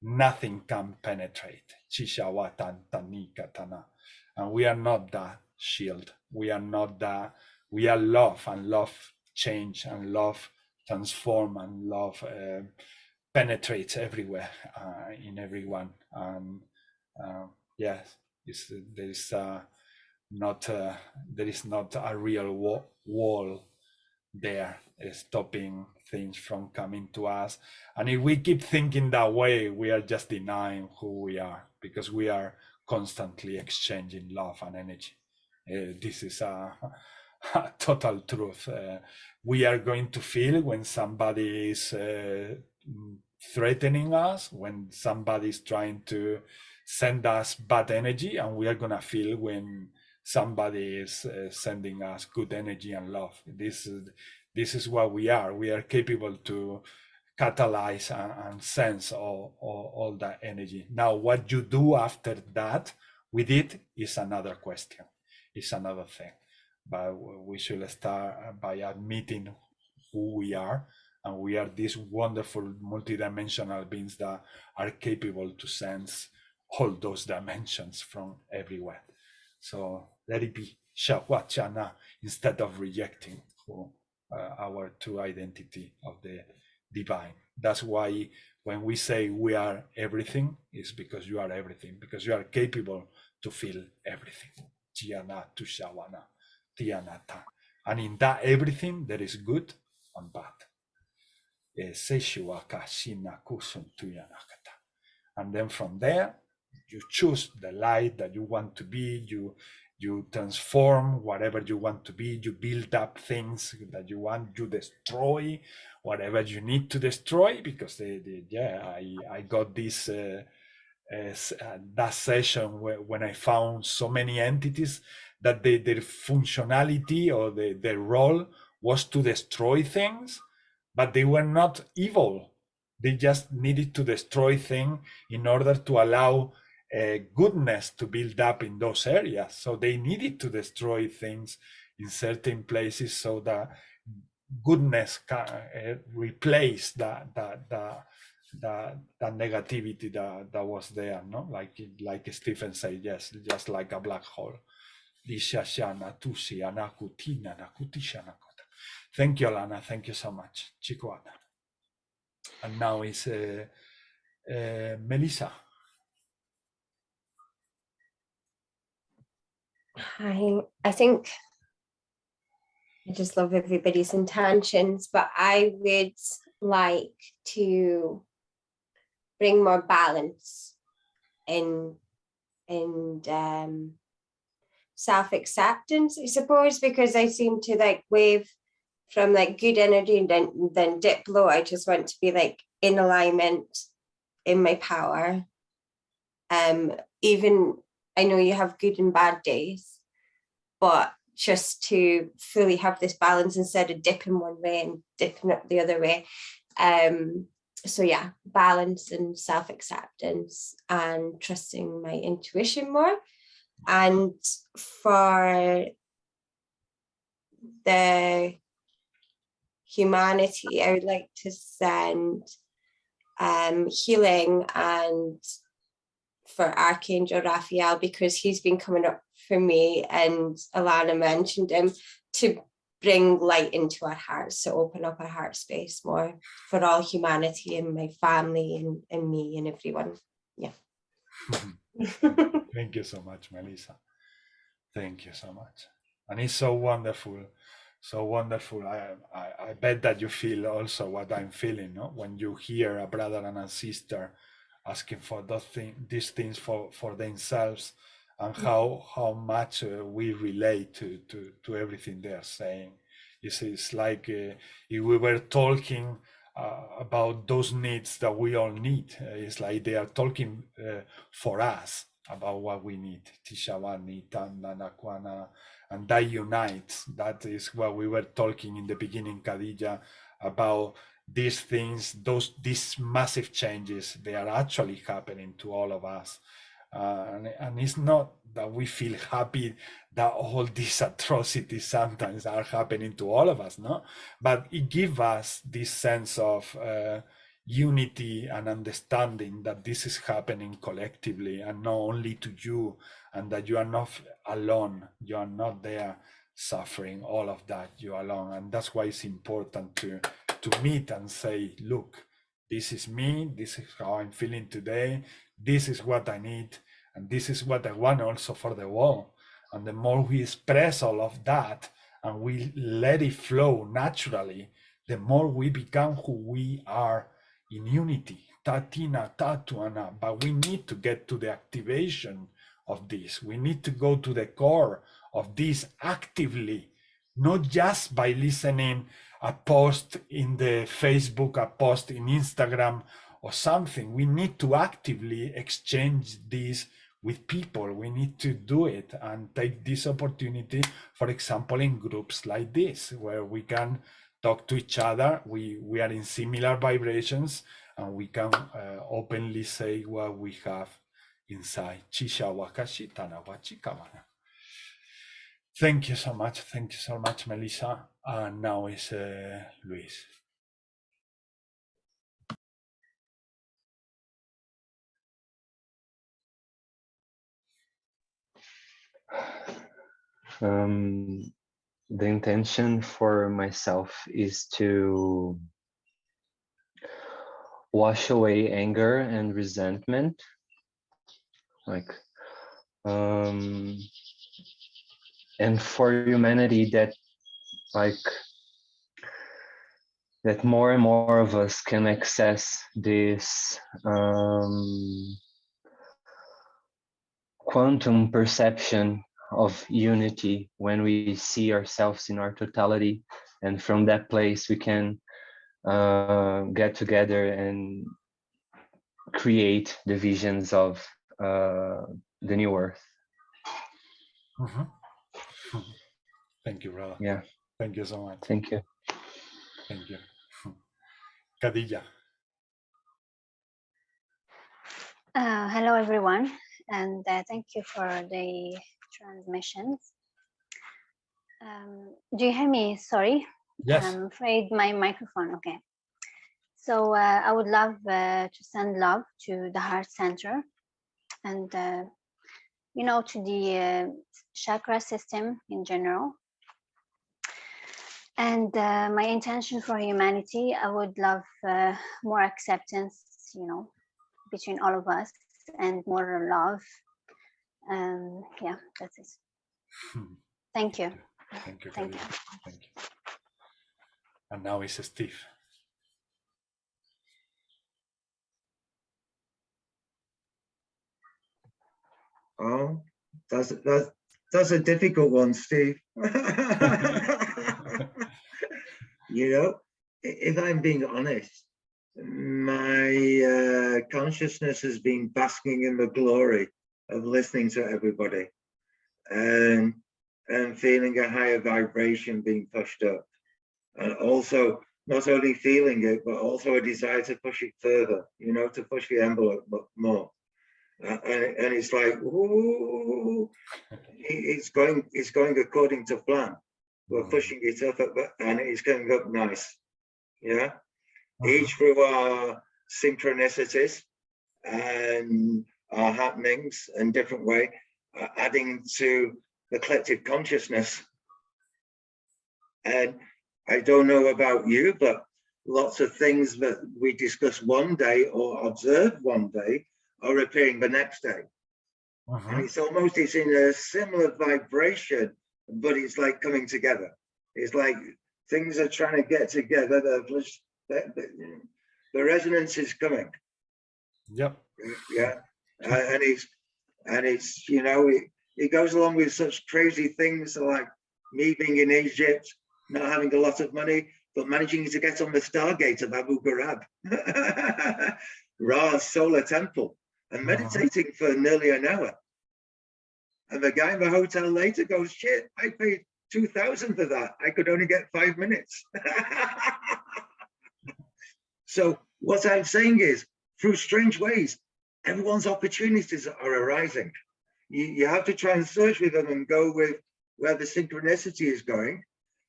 nothing can penetrate. And we are not that shield. We are not that. We are love, and love change, and love transform, and love penetrates everywhere in everyone. And yes, there is not a real wall there stopping things from coming to us. And if we keep thinking that way, we are just denying who we are, because we are constantly exchanging love and energy. This is a total truth. We are going to feel when somebody is threatening us, when somebody is trying to send us bad energy, and we are going to feel when somebody is sending us good energy and love. This is what we are. We are capable to catalyze and sense all that energy. Now, what you do after that with it is another question. It's another thing. But we should start by admitting who we are, and we are these wonderful multidimensional beings that are capable to sense all those dimensions from everywhere. So let it be Shawachana, instead of rejecting our true identity of the divine. That's why when we say we are everything, it's because you are everything, because you are capable to feel everything. Jiana Tushawana, Tianata. And in that everything there is good and bad. And then from there, you choose the light that you want to be, you transform whatever you want to be, you build up things that you want, you destroy whatever you need to destroy, because I got this that session when I found so many entities that their functionality or their role was to destroy things, but they were not evil. They just needed to destroy things in order to allow goodness to build up in those areas. So they needed to destroy things in certain places so that goodness can replace the negativity that was there, no? Like Stephen said, yes, just like a black hole. Thank you, Alana. Thank you so much. Chikuata. And now is Melissa. I think I just love everybody's intentions, but I would like to bring more balance in self-acceptance, I suppose, because I seem to like wave from like good energy and then dip low. I just want to be like in alignment in my power. Even I know you have good and bad days, but just to fully have this balance instead of dipping one way and dipping up the other way. So yeah, balance and self-acceptance and trusting my intuition more. And for the humanity, I would like to send healing and for Archangel Raphael, because he's been coming up for me, and Alana mentioned him, to bring light into our hearts, to open up our heart space more for all humanity and my family and me and everyone. Yeah. Thank you so much, Melissa. Thank you so much. And it's so wonderful. So wonderful. I bet that you feel also what I'm feeling, no? When you hear a brother and a sister asking for these things for themselves, and how much we relate to everything they are saying. It's like if we were talking about those needs that we all need. It's like they are talking for us about what we need. Tishawani, Tanda, Nakwana, and that unites. That is what we were talking in the beginning, Khadija, about these things, these massive changes. They are actually happening to all of us. And it's not that we feel happy that all these atrocities sometimes are happening to all of us, no? But it gives us this sense of unity and understanding that this is happening collectively and not only to you, and that you are not alone. You are not there suffering all of that. You are alone. And that's why it's important to meet and say, look, this is me, this is how I'm feeling today, this is what I need, and this is what I want also for the world. And the more we express all of that and we let it flow naturally, the more we become who we are in unity. Tatina, tatuana. But we need to get to the activation of this. We need to go to the core of this actively, not just by listening a post in the Facebook, a post in Instagram or something. We need to actively exchange this with people. We need to do it and take this opportunity, for example, in groups like this, where we can talk to each other. We are in similar vibrations, and we can openly say what we have inside. Chisha wakashi tanawachi kamana. Thank you so much. Thank you so much, Melissa. And now is Luis. The intention for myself is to wash away anger and resentment. Like and for humanity, that that more and more of us can access this quantum perception of unity when we see ourselves in our totality, and from that place we can get together and create the visions of the new earth. Thank you, brother. Yeah. Thank you so much. Thank you. Thank you. Khadija. Hello, everyone, and thank you for the transmissions. Do you hear me? Sorry. Yes. I'm afraid my microphone. Okay. So I would love to send love to the heart center and, you know, to the chakra system in general. And my intention for humanity, I would love more acceptance, you know, between all of us and more love. Yeah, that's it. Thank you. Thank you. Thank you. Thank you. And now it's Steve. Oh, that's a difficult one, Steve. You know, if I'm being honest, my consciousness has been basking in the glory of listening to everybody and feeling a higher vibration being pushed up, and also not only feeling it but also a desire to push it further, you know, to push the envelope more. And it's like, ooh, it's going according to plan. We're pushing it up, and it's going up nice. Yeah. Each through our synchronicities and our happenings in different way, adding to the collective consciousness. And I don't know about you, but lots of things that we discuss one day or observe one day are appearing the next day. And it's in a similar vibration, but it's like coming together. It's like things are trying to get together. The resonance is coming. Yep. Yeah. And it's you know, it goes along with such crazy things like me being in Egypt, not having a lot of money, but managing to get on the Stargate of Abu Ghraib, Ra's solar temple, and meditating for nearly an hour. And the guy in the hotel later goes, shit, I paid 2,000 for that. I could only get 5 minutes. So what I'm saying is, through strange ways, everyone's opportunities are arising. You have to try and search with them and go with where the synchronicity is going.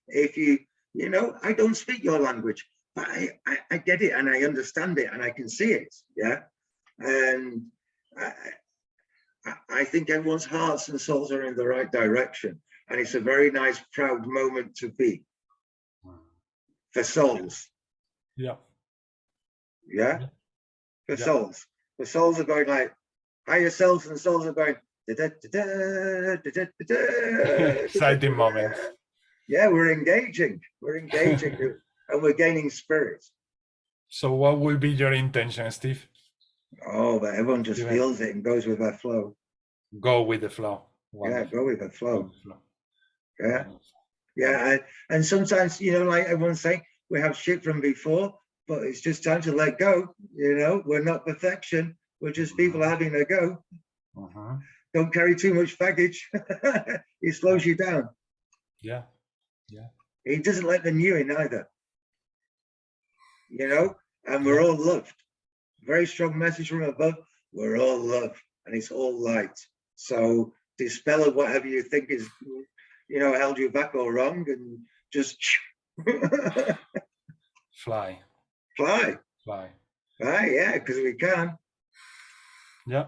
If you know, I don't speak your language, but I get it and I understand it and I can see it. Yeah. And I think everyone's hearts and souls are in the right direction. And it's a very nice, proud moment to be for souls. Yeah. Yeah. For souls. The souls are going like higher selves, and souls are going exciting moments. Yeah, we're engaging and we're gaining spirit. So what will be your intention, Steve? Oh, but everyone just feels it and goes with their flow. Go with the flow. Wonderful. Yeah, go with the flow. Yeah. Yeah. And sometimes, you know, like everyone's saying, we have shit from before, but it's just time to let go. You know, we're not perfection. We're just people having a go. Don't carry too much baggage. It slows you down. Yeah. Yeah. It doesn't let the new in either. You know, and we're all loved. Very strong message from above. We're all loved and it's all light. So dispel whatever you think is, you know, held you back or wrong, and just fly. Fly. Fly. Right, yeah, because we can. Yeah.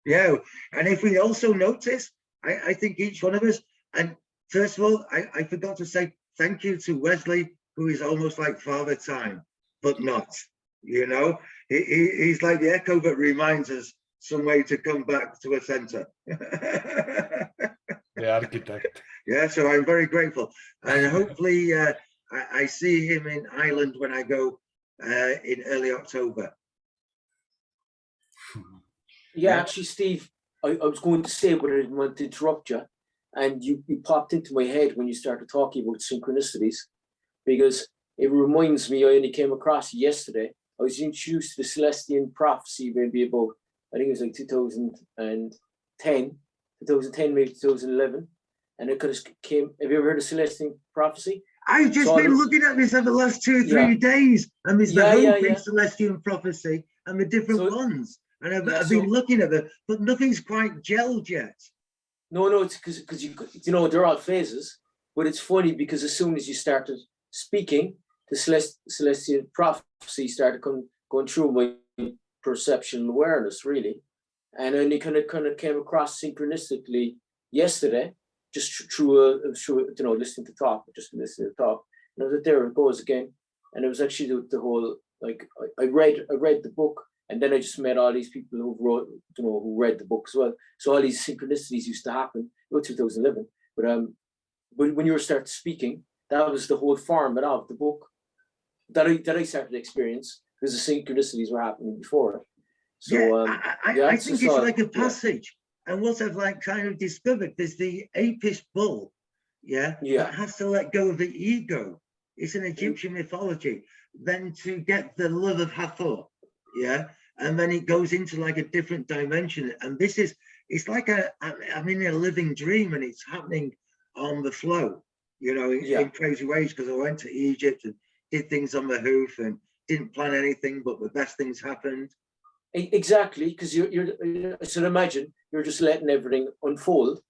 Yeah, and if we also notice, I think each one of us, and first of all, I forgot to say thank you to Wesley, who is almost like Father Time, but not, you know, he's like the echo that reminds us some way to come back to a center. the architect. Yeah, so I'm very grateful. And hopefully I see him in Ireland when I go in early October. Yeah, actually, Steve, I was going to say, but I didn't want to interrupt you. And you popped into my head when you started talking about synchronicities, because it reminds me, I only came across it yesterday. I was introduced to the Celestian prophecy maybe about, I think it was like 2010, maybe 2011. And it kind of came, have you ever heard of Celestian prophecy? I've just been looking at this over the last 2 or 3 days, and there's the whole Celestian prophecy and the different ones. And I've been looking at them, but nothing's quite gelled yet. No, it's because you know, they're all phases, but it's funny because as soon as you started speaking, the celestial prophecy started going through my perception awareness, really. And then it kind of came across synchronistically yesterday, just through you know, listening to talk, and I was like, there it goes again. And it was actually the whole, like, I read the book, and then I just met all these people who wrote, you know, who read the book as well. So all these synchronicities used to happen about 2011. But when you started speaking, that was the whole format of the book that I started to experience, because the synchronicities were happening before it. So I think it's like a passage. And what I've like kind of discovered, there's the apish bull, that has to let go of the ego. It's an Egyptian mythology. Then to get the love of Hathor, and then it goes into like a different dimension. And this is, it's like I'm in a living dream, and it's happening on the flow, you know, in crazy ways, because I went to Egypt and did things on the hoof and didn't plan anything, but the best things happened. Exactly, because you're so imagine you're just letting everything unfold,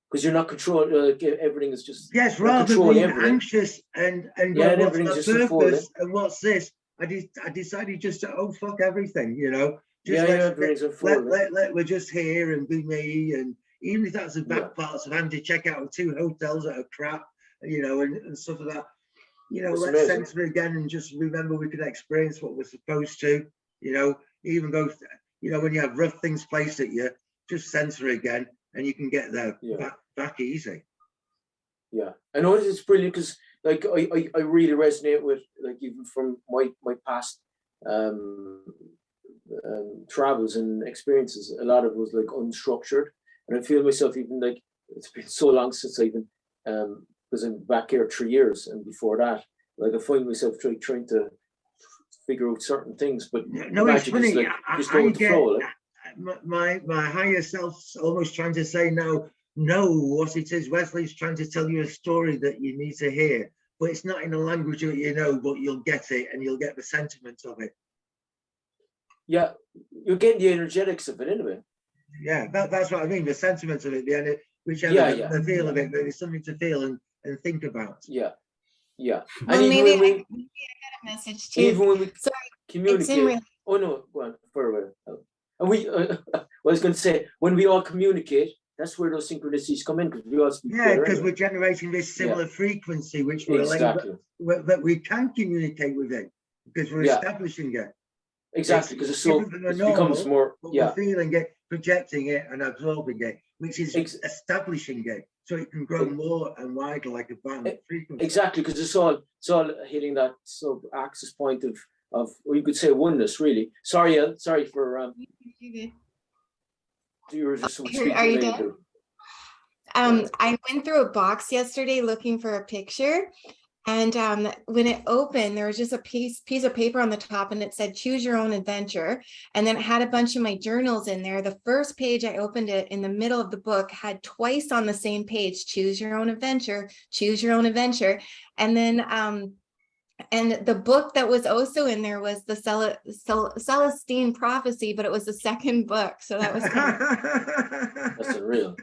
because you're not controlling, everything is just rather than being anxious and go, what's my purpose unfolding. And what's this? I decided just to fuck everything, you know. Just let we're just here and be me, and even if that's the back parts of having to check out of 2 hotels that are crap, you know, and stuff like that, you know, let's center again and just remember we can experience what we're supposed to, you know. Even go, you know, when you have rough things placed at you, just center again, and you can get there back easy. Yeah, I know it's brilliant, because like I really resonate with, like, even from my past travels and experiences, a lot of it was like unstructured, and I feel myself even like it's been so long since I even because I'm back here 3 years, and before that, like I find myself trying to figure out certain things, but no, it's funny. Like, just go with the flow. Like. My higher self's almost trying to say no, what it is. Wesley's trying to tell you a story that you need to hear, but it's not in a language that you know, but you'll get it and you'll get the sentiment of it. Yeah, you're getting the energetics of it anyway. Yeah, that's what I mean. The sentiment of it, the feel of it, but it's something to feel and think about. Yeah. Yeah. Well, and maybe I got a message too. Even when we communicate. Oh no, go on, further. And we, I was going to say, when we all communicate, that's where those synchronicities come in, because we all speak. Yeah, because we're generating this similar frequency, which that we can communicate with it, because we're establishing it. Exactly, because it's so it becomes more. We're feeling it, projecting it, and absorbing it, which is establishing it, so it can grow more and wider like a band frequency. Exactly, because it's all hitting that sort of axis point of, or you could say, oneness, really. Sorry for you were just speaking. Are you done? I went through a box yesterday looking for a picture, and when it opened, there was just a piece of paper on the top, and it said choose your own adventure, and then it had a bunch of my journals in there. The first page I opened it in the middle of the book had twice on the same page, choose your own adventure, choose your own adventure. And then and the book that was also in there was the Celestine Prophecy, but it was the second book, so that was kind of that's surreal.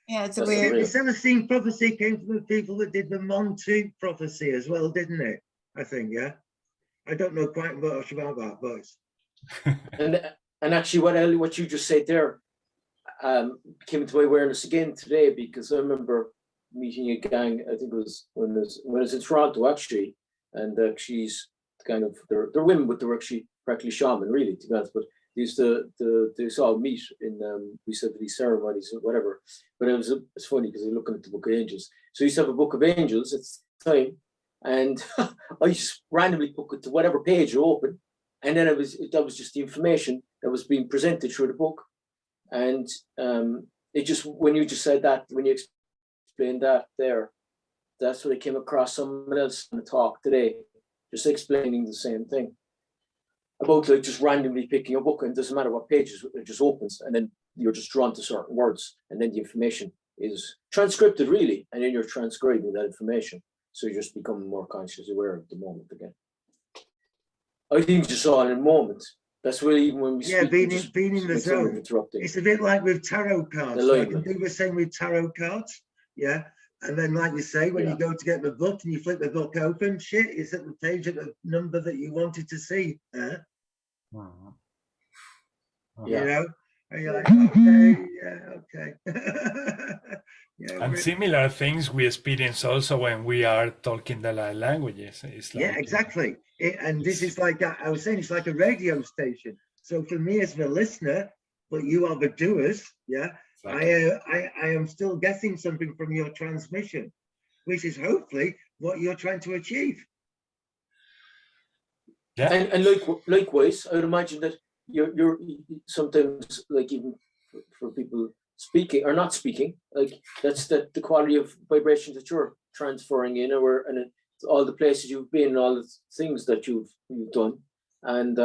Yeah, it's a weird. The Celestine Prophecy came from the people that did the Montu Prophecy as well, didn't it? I think, yeah. I don't know quite much about that, but and actually, what you just said there came into my awareness again today, because I remember meeting a gang. I think it was when I was in Toronto, actually, and she's kind of they're women, but they're actually practically shaman, really, to be honest. But they all meet in we used to have these ceremonies and whatever. But it's funny because they're looking at the Book of Angels. So you used to have a Book of Angels at the time, and I just randomly put it to whatever page you open, and then that was just the information that was being presented through the book. And it just, when you just said that, when you explained that there, that's what I came across someone else in the talk today, just explaining the same thing about like just randomly picking a book, and it doesn't matter what pages, it just opens, and then you're just drawn to certain words, and then the information is transcribed really, and then you're transcribing that information. So you're just becoming more consciously aware of the moment again. I think just all in a moment. That's really even when we speak, being in the zone. It's a bit like with tarot cards. So I can do the same with tarot cards. Yeah. And then, like you say, when you go to get the book and you flip the book open, shit, it's at the page at the number that you wanted to see. You know? And you're like, okay, yeah, and similar things we experience also when we are talking the languages. It's like, exactly. And this is like, I was saying, it's like a radio station. So for me as the listener, but you are the doers, exactly. I am still getting something from your transmission, which is hopefully what you're trying to achieve. Yeah. And likewise, I would imagine that you're sometimes, like, even for people speaking or not speaking, like that's the quality of vibration that you're transferring in, and all the places you've been, all the things that you've done, and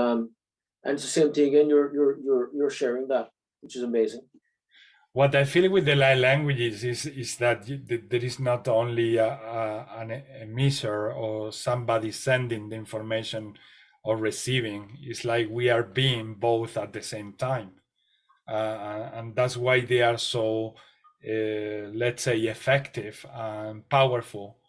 it's the same thing again. You're sharing that, which is amazing. What I feel with the light languages is that there is not only an emisser or somebody sending the information or receiving. It's like we are being both at the same time. And that's why they are so, let's say, effective and powerful,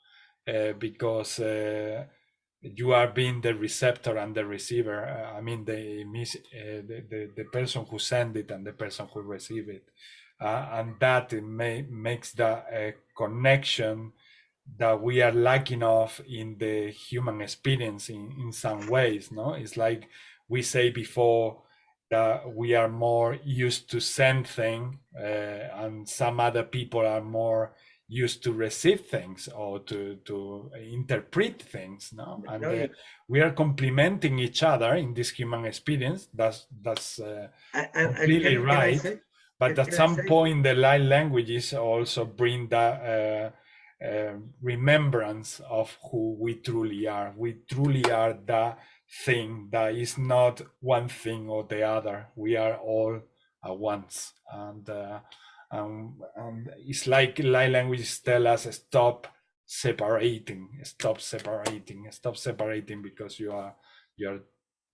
because you are being the receptor and the receiver. I mean, the person who sent it and the person who received it. And that makes the connection that we are lacking of in the human experience in some ways. No, it's like we say before that we are more used to send things, and some other people are more used to receive things or to interpret things. No, and we are complementing each other in this human experience. That's completely right. But at some point, the light languages also bring that remembrance of who we truly are. We truly are the thing that is not one thing or the other. We are all at once. And it's like light languages tell us, stop separating, because you're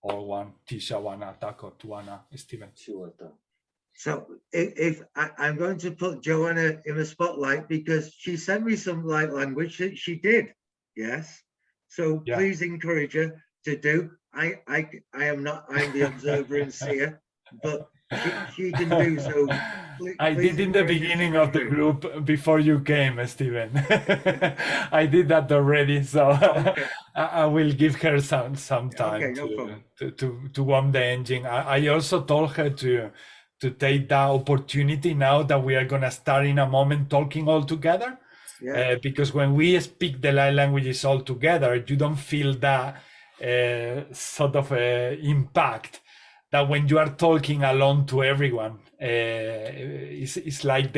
all one. Tisha wana, tako tuana, Stephen. So if I'm going to put Joanna in the spotlight because she sent me some light language. She did, yes. So please encourage her to do. I'm the observer and seer, but she can do so. I did in the beginning of the group before you came, Stephen. I did that already, so I will give her some time to warm the engine. I also told her to take that opportunity now that we are going to start in a moment talking all together. Because when we speak the light languages all together, you don't feel that sort of impact that when you are talking alone to everyone. It's like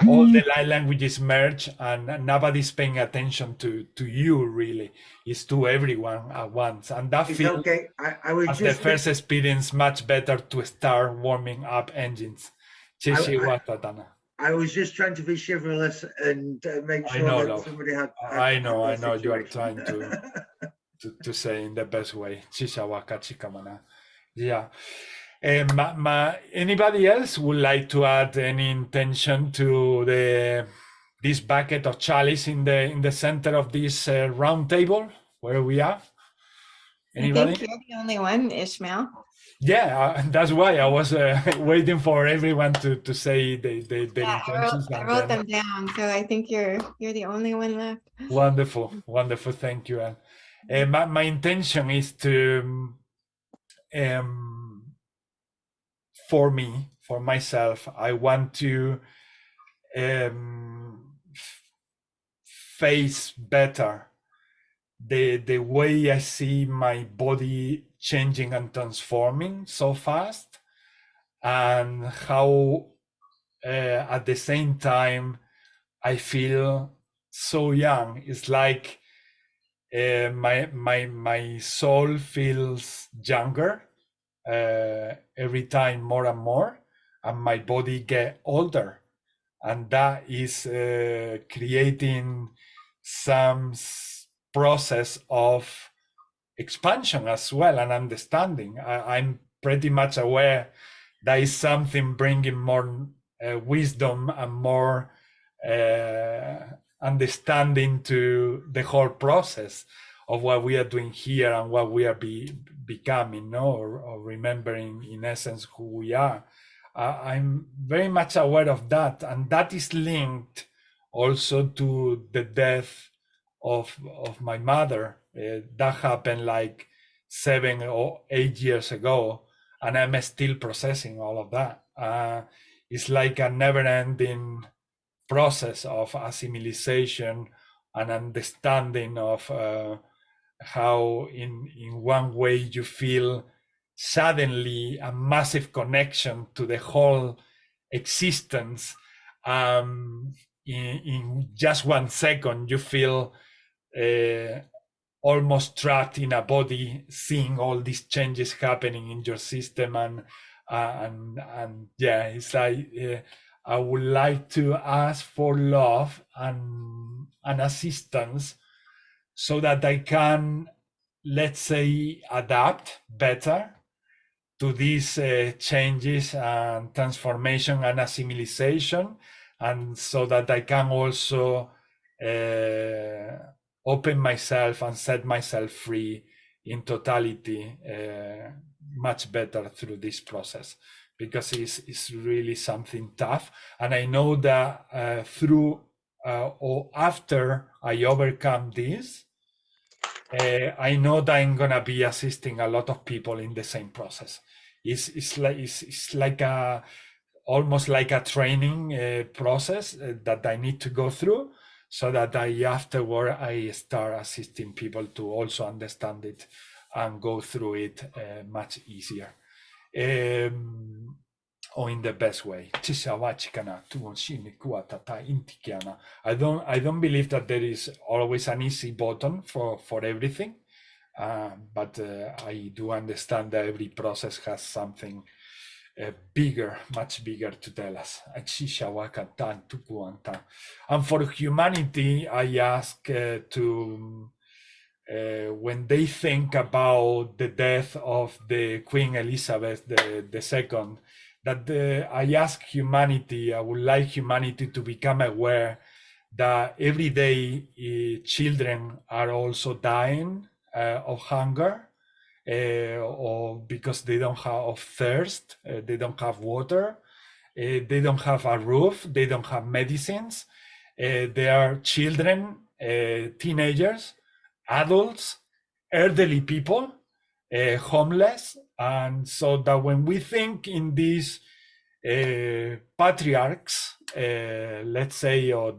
all the light languages merge and nobody's paying attention to you, really. It's to everyone at once. And that feels, I was as the first experience, much better to start warming up engines. I was just trying to be chivalrous and make sure that somebody had. I know you are trying to say in the best way. Yeah. Anybody else would like to add any intention to this bucket of chalice in the center of this round table where we are? Anybody? I think you're the only one, Ishmael. Yeah, that's why I was waiting for everyone to say their intentions. I wrote them down, so I think you're the only one left. Wonderful, thank you, Anne. My intention is to for me, for myself, I want to face better the way I see my body changing and transforming so fast, and how at the same time I feel so young. It's like my soul feels younger every time more and more, and my body get older, and that is creating some process of expansion as well and understanding. I'm pretty much aware that is something bringing more wisdom and more understanding to the whole process of what we are doing here and what we are becoming, no? Or remembering in essence who we are. I'm very much aware of that, and that is linked also to the death of my mother. That happened like 7 or 8 years ago, and I'm still processing all of that. It's like a never-ending process of assimilation and understanding of how in one way you feel suddenly a massive connection to the whole existence. In just 1 second you feel almost trapped in a body, seeing all these changes happening in your system, and yeah, it's like I would like to ask for love and assistance so that I can, let's say, adapt better to these changes and transformation and assimilation, and so that I can also open myself and set myself free in totality much better through this process, because it's really something tough. And I know that through or after I overcome this, I know that I'm gonna be assisting a lot of people in the same process. It's like a almost like a training process that I need to go through, so that afterward I start assisting people to also understand it and go through it much easier, or in the best way. I don't believe that there is always an easy button for everything, but I do understand that every process has something bigger, much bigger to tell us. And for humanity, I ask to when they think about the death of the Queen Elizabeth II, that I ask humanity, I would like humanity to become aware that every day children are also dying of hunger, or because they don't have of thirst, they don't have water, they don't have a roof, they don't have medicines. They are children, teenagers, adults, elderly people, homeless. And so that when we think in these patriarchs, let's say, or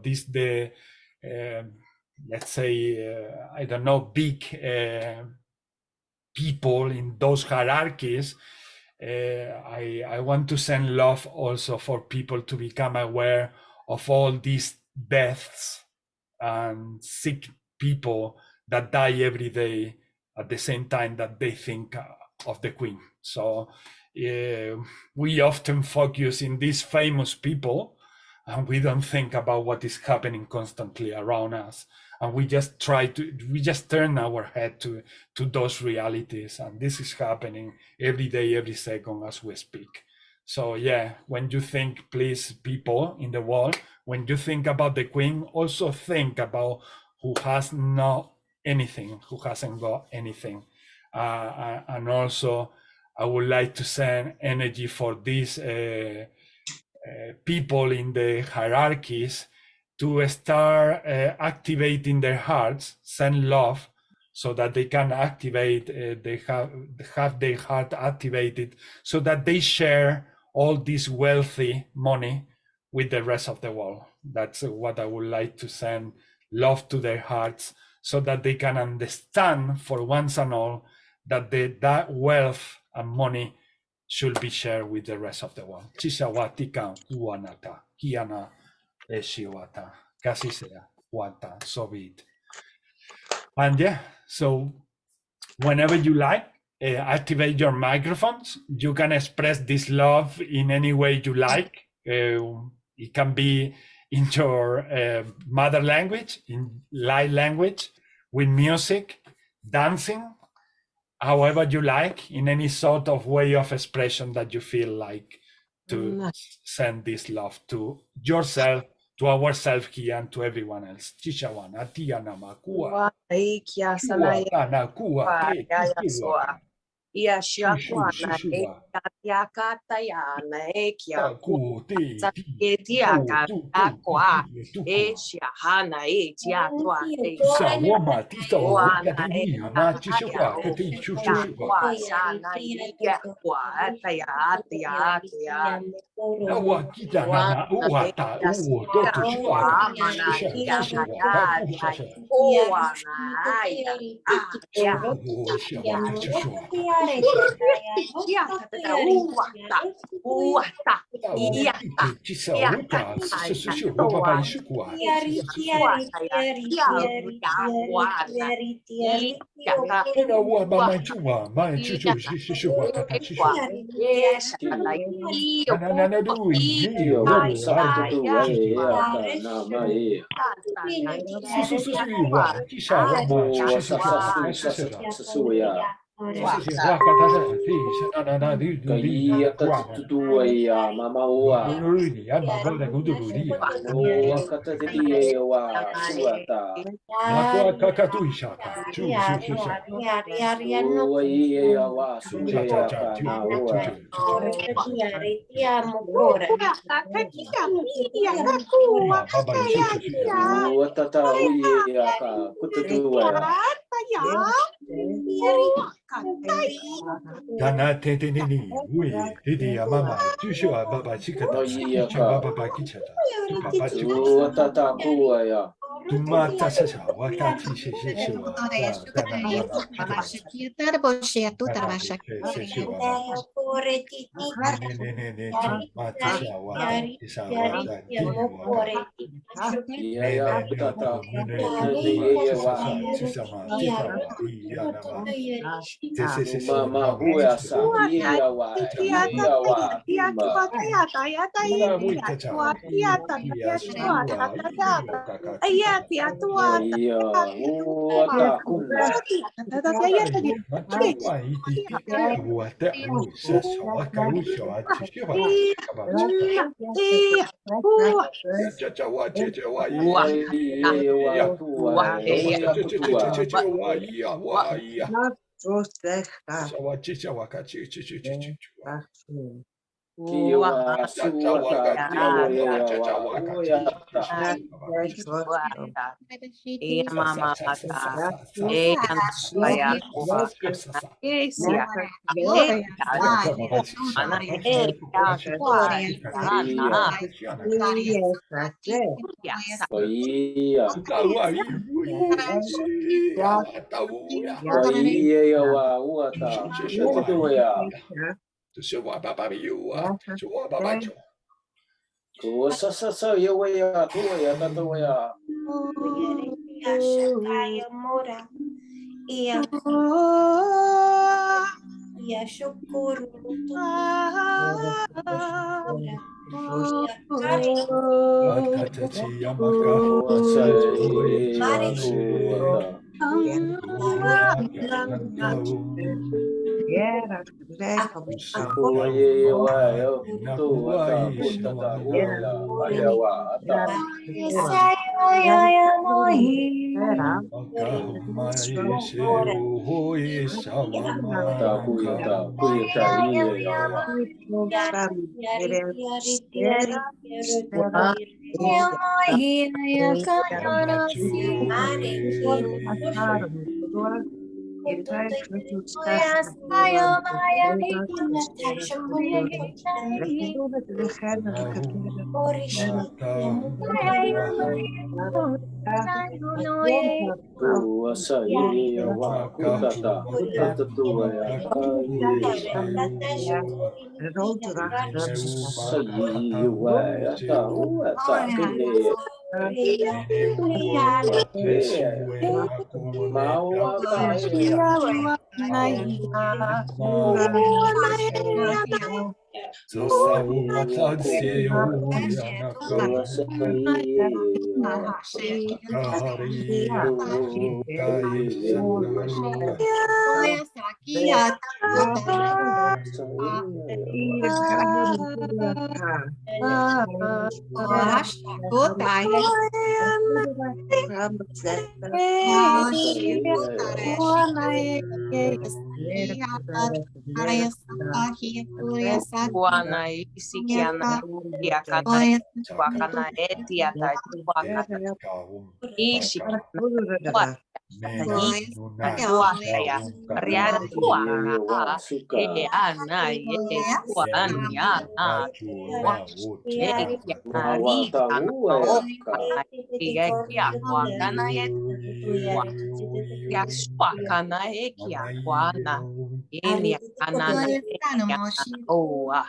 let's say, I don't know, big people in those hierarchies, I want to send love also for people to become aware of all these deaths and sick people that die every day at the same time that they think of the Queen. So we often focus in these famous people, and we don't think about what is happening constantly around us. And we just turn our head to those realities. And this is happening every day, every second as we speak. So yeah, when you think, please, people in the world, when you think about the Queen, also think about who has not anything, who hasn't got anything. And also, I would like to send energy for these people in the hierarchies to start activating their hearts, send love, so that they can activate, they have their heart activated, so that they share all this wealthy money with the rest of the world. That's what I would like to send love to their hearts, so that they can understand for once and all that that wealth and money should be shared with the rest of the world. Chisawatikan uanata, kiana eshiwata, casi sea, wata, so be it. And yeah, so whenever you like, activate your microphones. You can express this love in any way you like. It can be in your mother language, in light language, with music, dancing, however you like, in any sort of way of expression that you feel like to send this love to yourself, to ourselves here, and to everyone else. Chishawana, tiana makua, tana kua, te, kua. Ia shiakwana yakatayana ekiaku etiaka akwa eshiahana etiatwa Sawama tisa wana wakatinia na chishuwa kati yakwa sana yakwa ataya Awa kita na uata uo dotu shua Dana tete nini, ui, didi ya mama, jusho a baba chikata, kicha baba ba kichata, papa chikata, tumata sasa, wakati se shua, dana baba ne, tumata sha wata, isa wata, dini wata. Mama huasa iya wa iya wa Kutata tua ya kai. Sayi wa ya ta wa ta kene. Mawa kai. Kuana isikiana kiakana wakana etiata wakana isikiana kuataya riana kuaka ana ye kuanya wa ekiana rikana wakana ye kia wakana ye wakana ekia kuana ini anana ekiana oa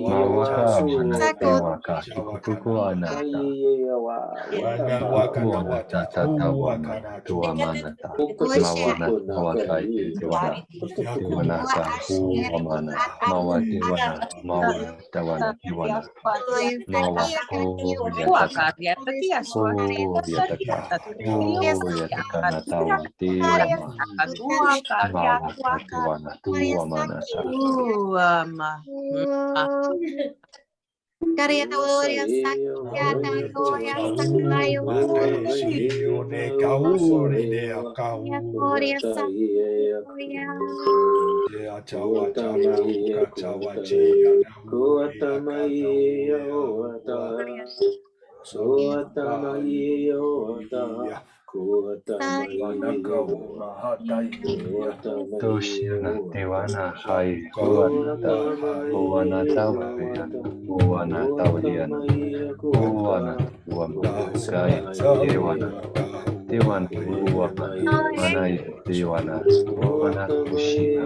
Mawaka manatewaka tukutuku anata. Wanata tatawana tuamanata. Mawaka itewana. Tiwanaka huamana. Mawatewana. Mawatewana tiwana. Mawaku yataka. Yataka. Yataka natawa tiwama. Mawaka tiwana tuamanata. Toshina Dewana Hai Huanata Huanata Vayana Huanata Vayana Huanata Huamana Dewana Dewana Huamana Manaya Dewana Huana Kushina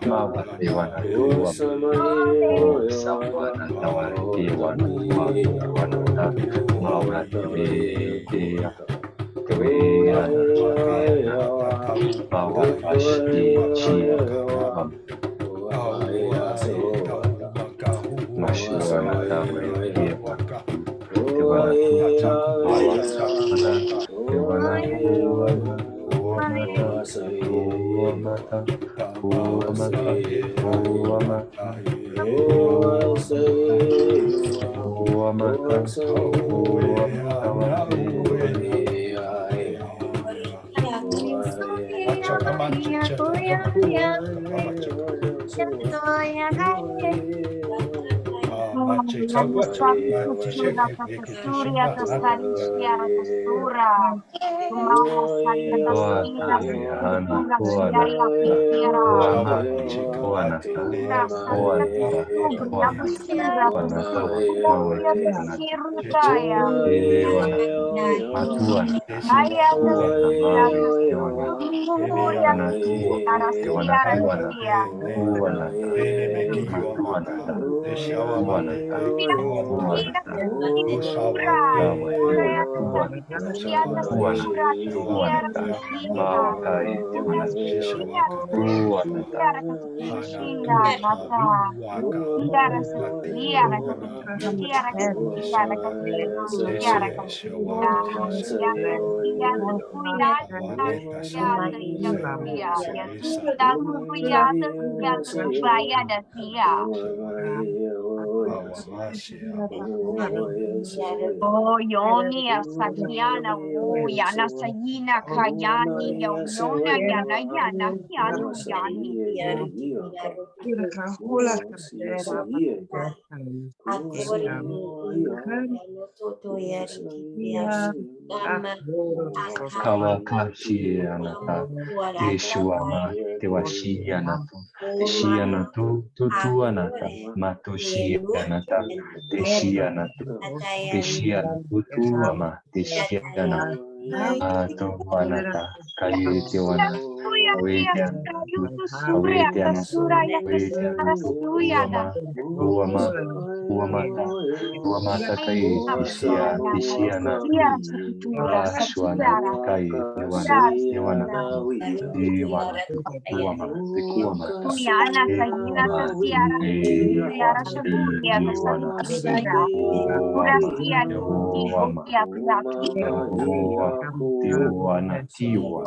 Mava Dewana Huamana Sawana Tawa Dewana Huanata Mawa Dea Oh, Yoni, Asahiana, Yana Sayina, Kayani, Yona, Yana, Yana, Yanu, Yani. Kawakashi anata, Eshuama, Tewashi anata, Shi anatu, Tutu anata, Matoshi anata, Teshi anatu, Teshi anatu, Tuama, Teshi anatu, Ato anata, Kayete wana, Awete anatu, Awete anatu, Awete anatu, Uama, Uamata, Uamata kai, Teshi anatu, Ashwana, Kai, Ewana, Ewana, Pekuamata, Yana Sayina, Tasiara, Yara Saburia, Tasasira, Urasia, Ewana, Tiwana,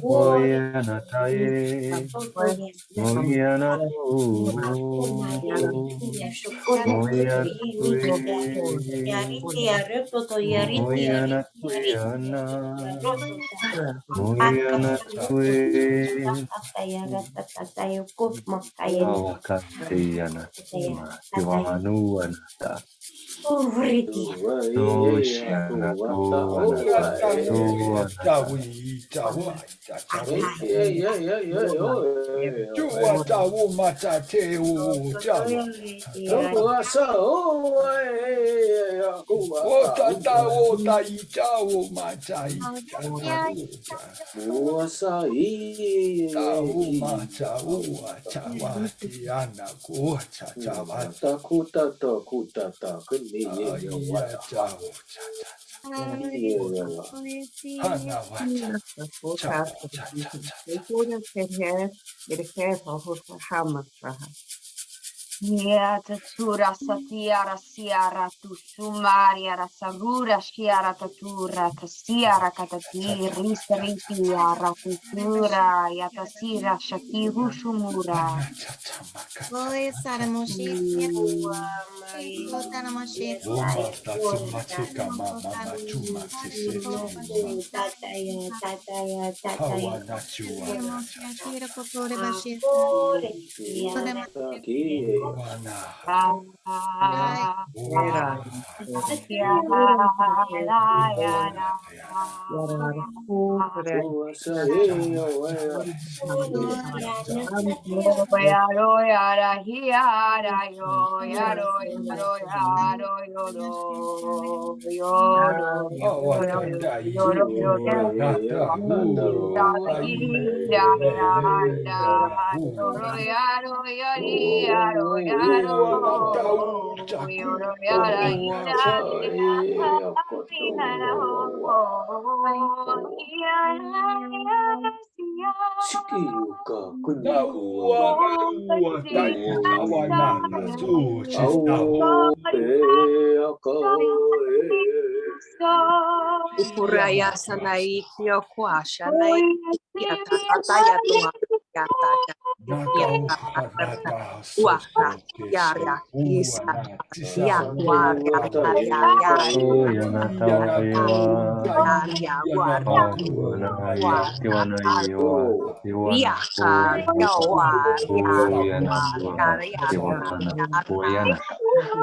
Moyana taye, Moyana tu, Moyana tue, Moyana tueana, Moyana tue, Awakateyana, Tiwanu anata, Toshiana tu anata, tu Yeah, tatura satiara siara tu sumaria rasagura shiara tatura tasiara katati risariara tutura yatasira shatiru shumura. Oi, Sara Moshik, Kota Moshik, Ukuraya sanai kyo kwasha nai ya tata ya tua ya tata ya tata waka ya ya kisa ya war ya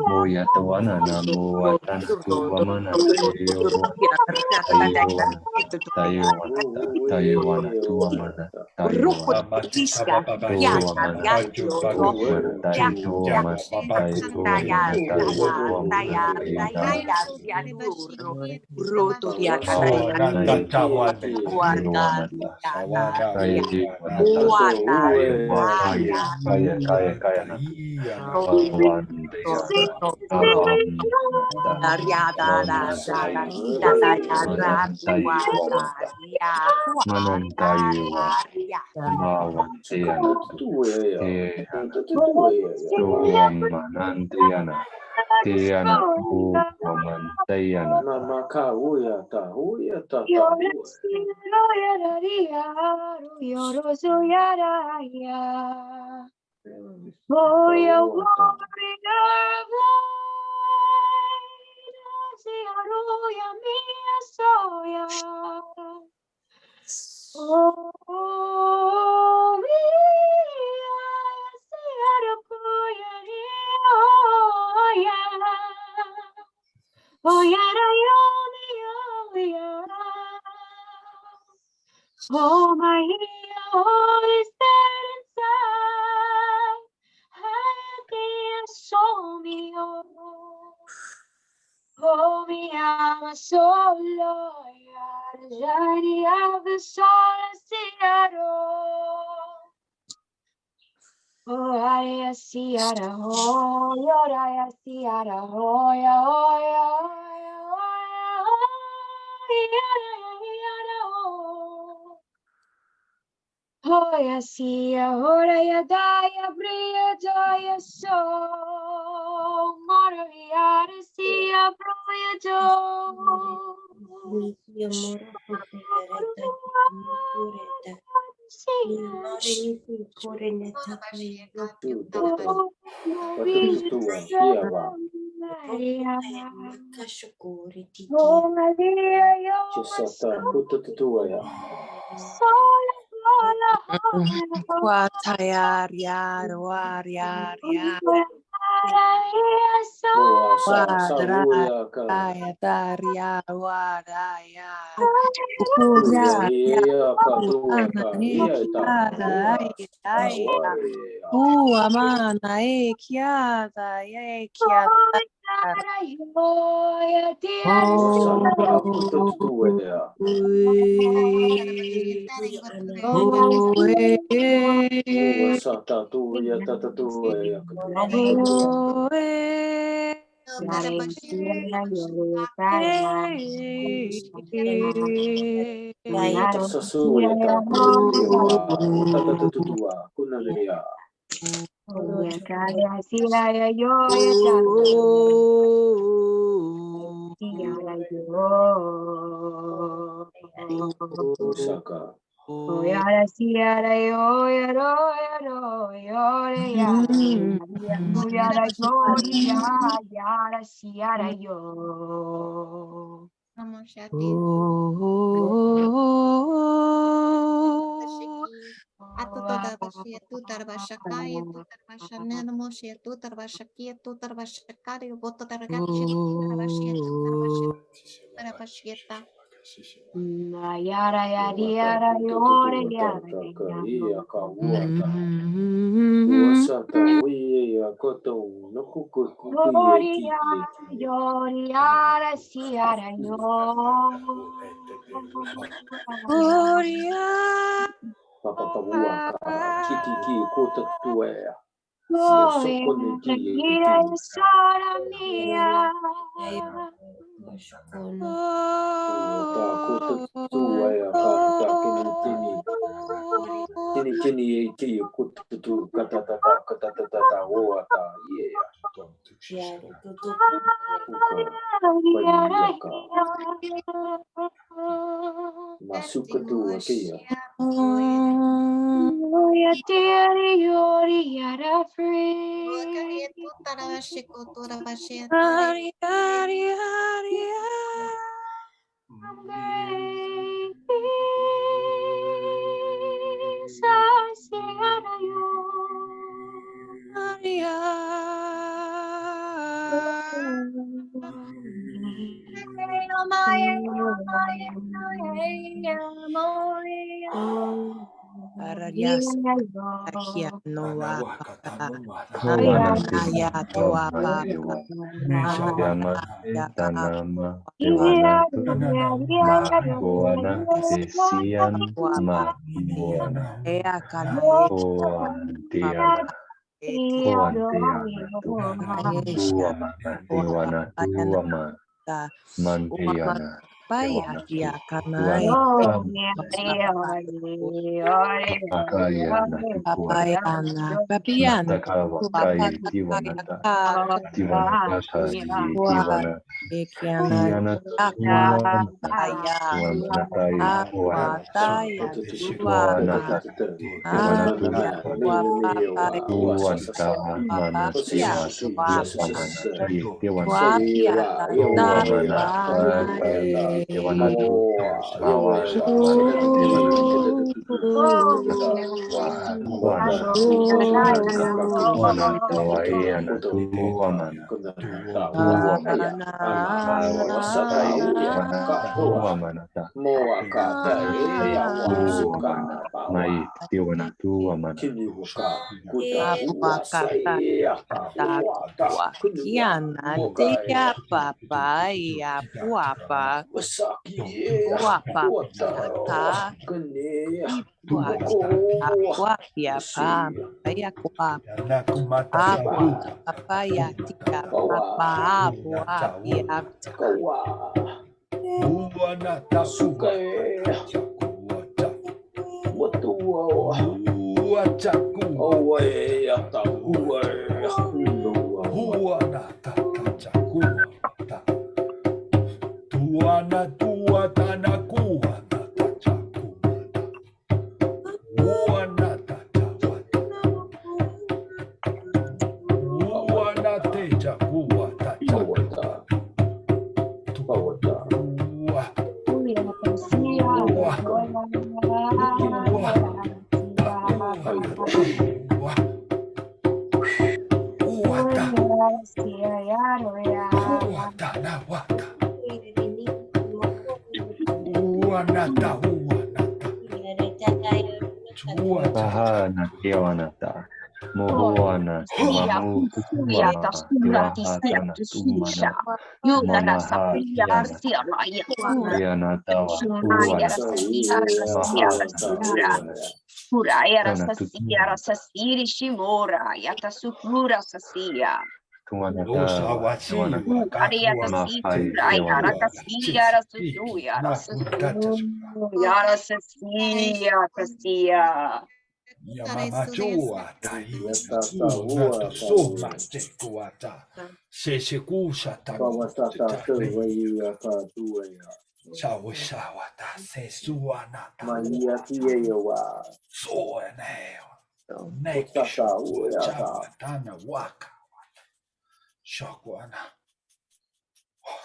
Moya tawana na muatan tuamana Taiwana tuamana Mawantiana Tuamanantiana Tiana Tuamantiana Mamaka uyata uyata Oh, my Holy Spirit inside, show me, oh, me, I'm a solo, the journey of the soul, I see it all. Oh, I see it all, I see it all, oh, ya see, ahora ya da, ya brilla, ya so. Maria, see, ya brilla, Atu toda bashia tu tarbashakaya tu tarbashanena moshia tu tarbashakia tu tarbashakari boto targachi tu tarbashia tu tarbashieta. Yara yara yara yore yara yara siara Mantiana papaya kia kanai papayana papayana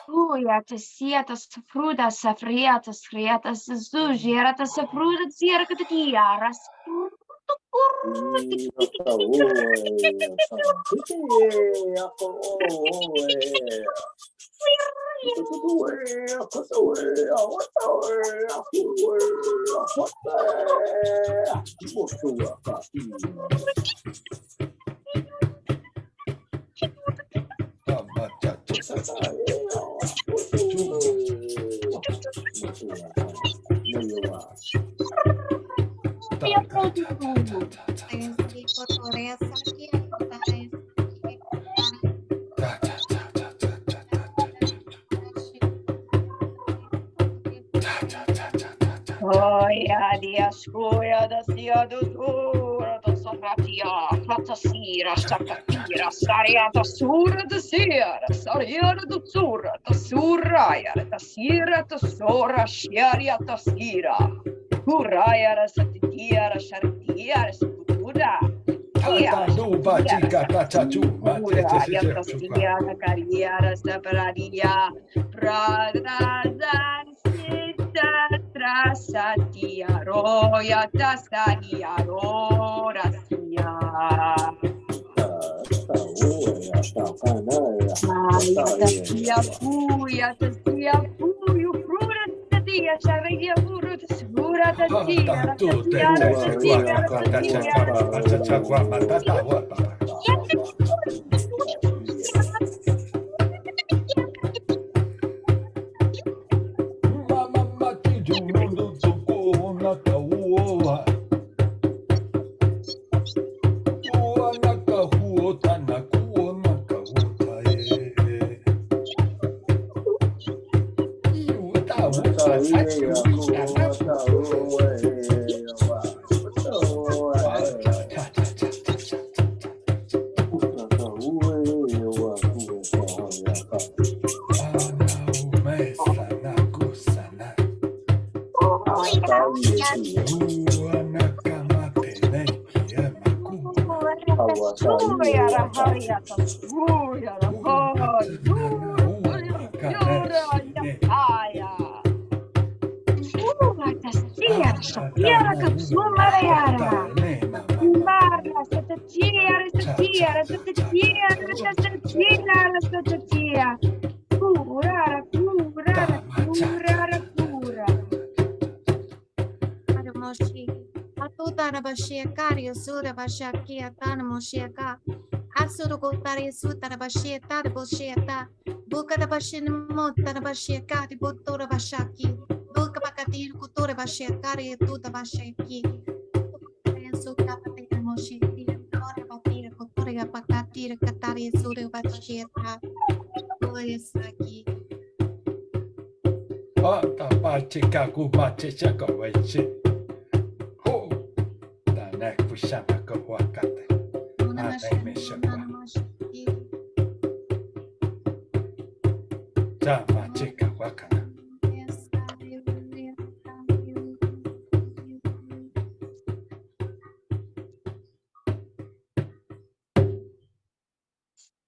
Ujatas, sietas, frutas, friatas, friatas, sujeratas, frutas, siercatiaras. Oja diascoja da sia dottora da sopratia, pratasira, shakatira, sariata sura da sira, sariara da sura, da suraya, da sira, da sora, sharia, da sira, curaya, da satira, shartia, satura. Trasatia roya tasadia rorasia. Tasia puyo frura tasia sharia furu tsura tasia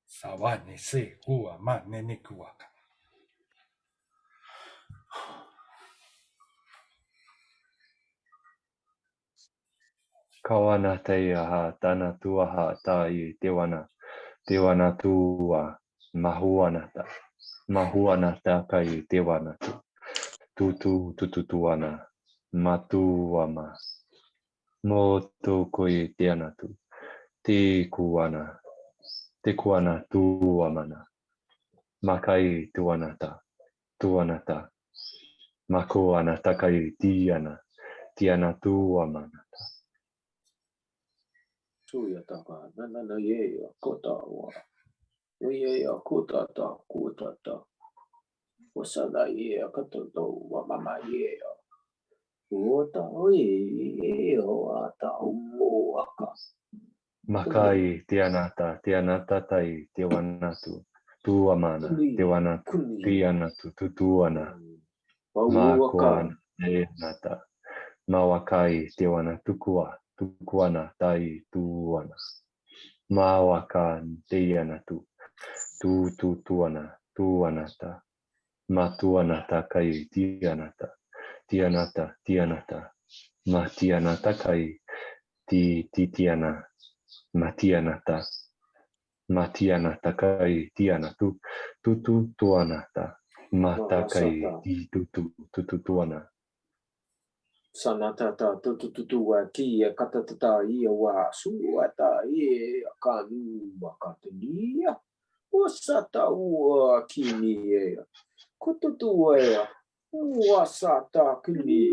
Savani se kua ma nene kuaka. Kawana te aha tana tuaha tai tewana tua mahuanata. Mahuanata kai tewana tutuana matuama. Moto koi teanatu. Te kuana tuamana. Makai tuanata. Makuanata kai tiana tuamana. Suyataka, nana ye, kota wa. Ye, kota ta, kota ta. Wasada ye, katoto, wa mama ye. Wota, ye, wata, waka. Makai tianata tai tewanatu. Tuamana, tewanatu, tianatu, tutuana. Makuana, teanata. Mawakai tukuana tai tuana. Mawakan teanatu. Tuanata. Matuanata kai tianata. Matianata kai tiana. Matianata kai tianatu. Tuanata. Mata kai tutuana. Sanatata, tututua, kia, katatata, ia, wa, suata, ia, kanu, wakatunia. Wasata, ua, kini, ia. Kututua, wasata, kini.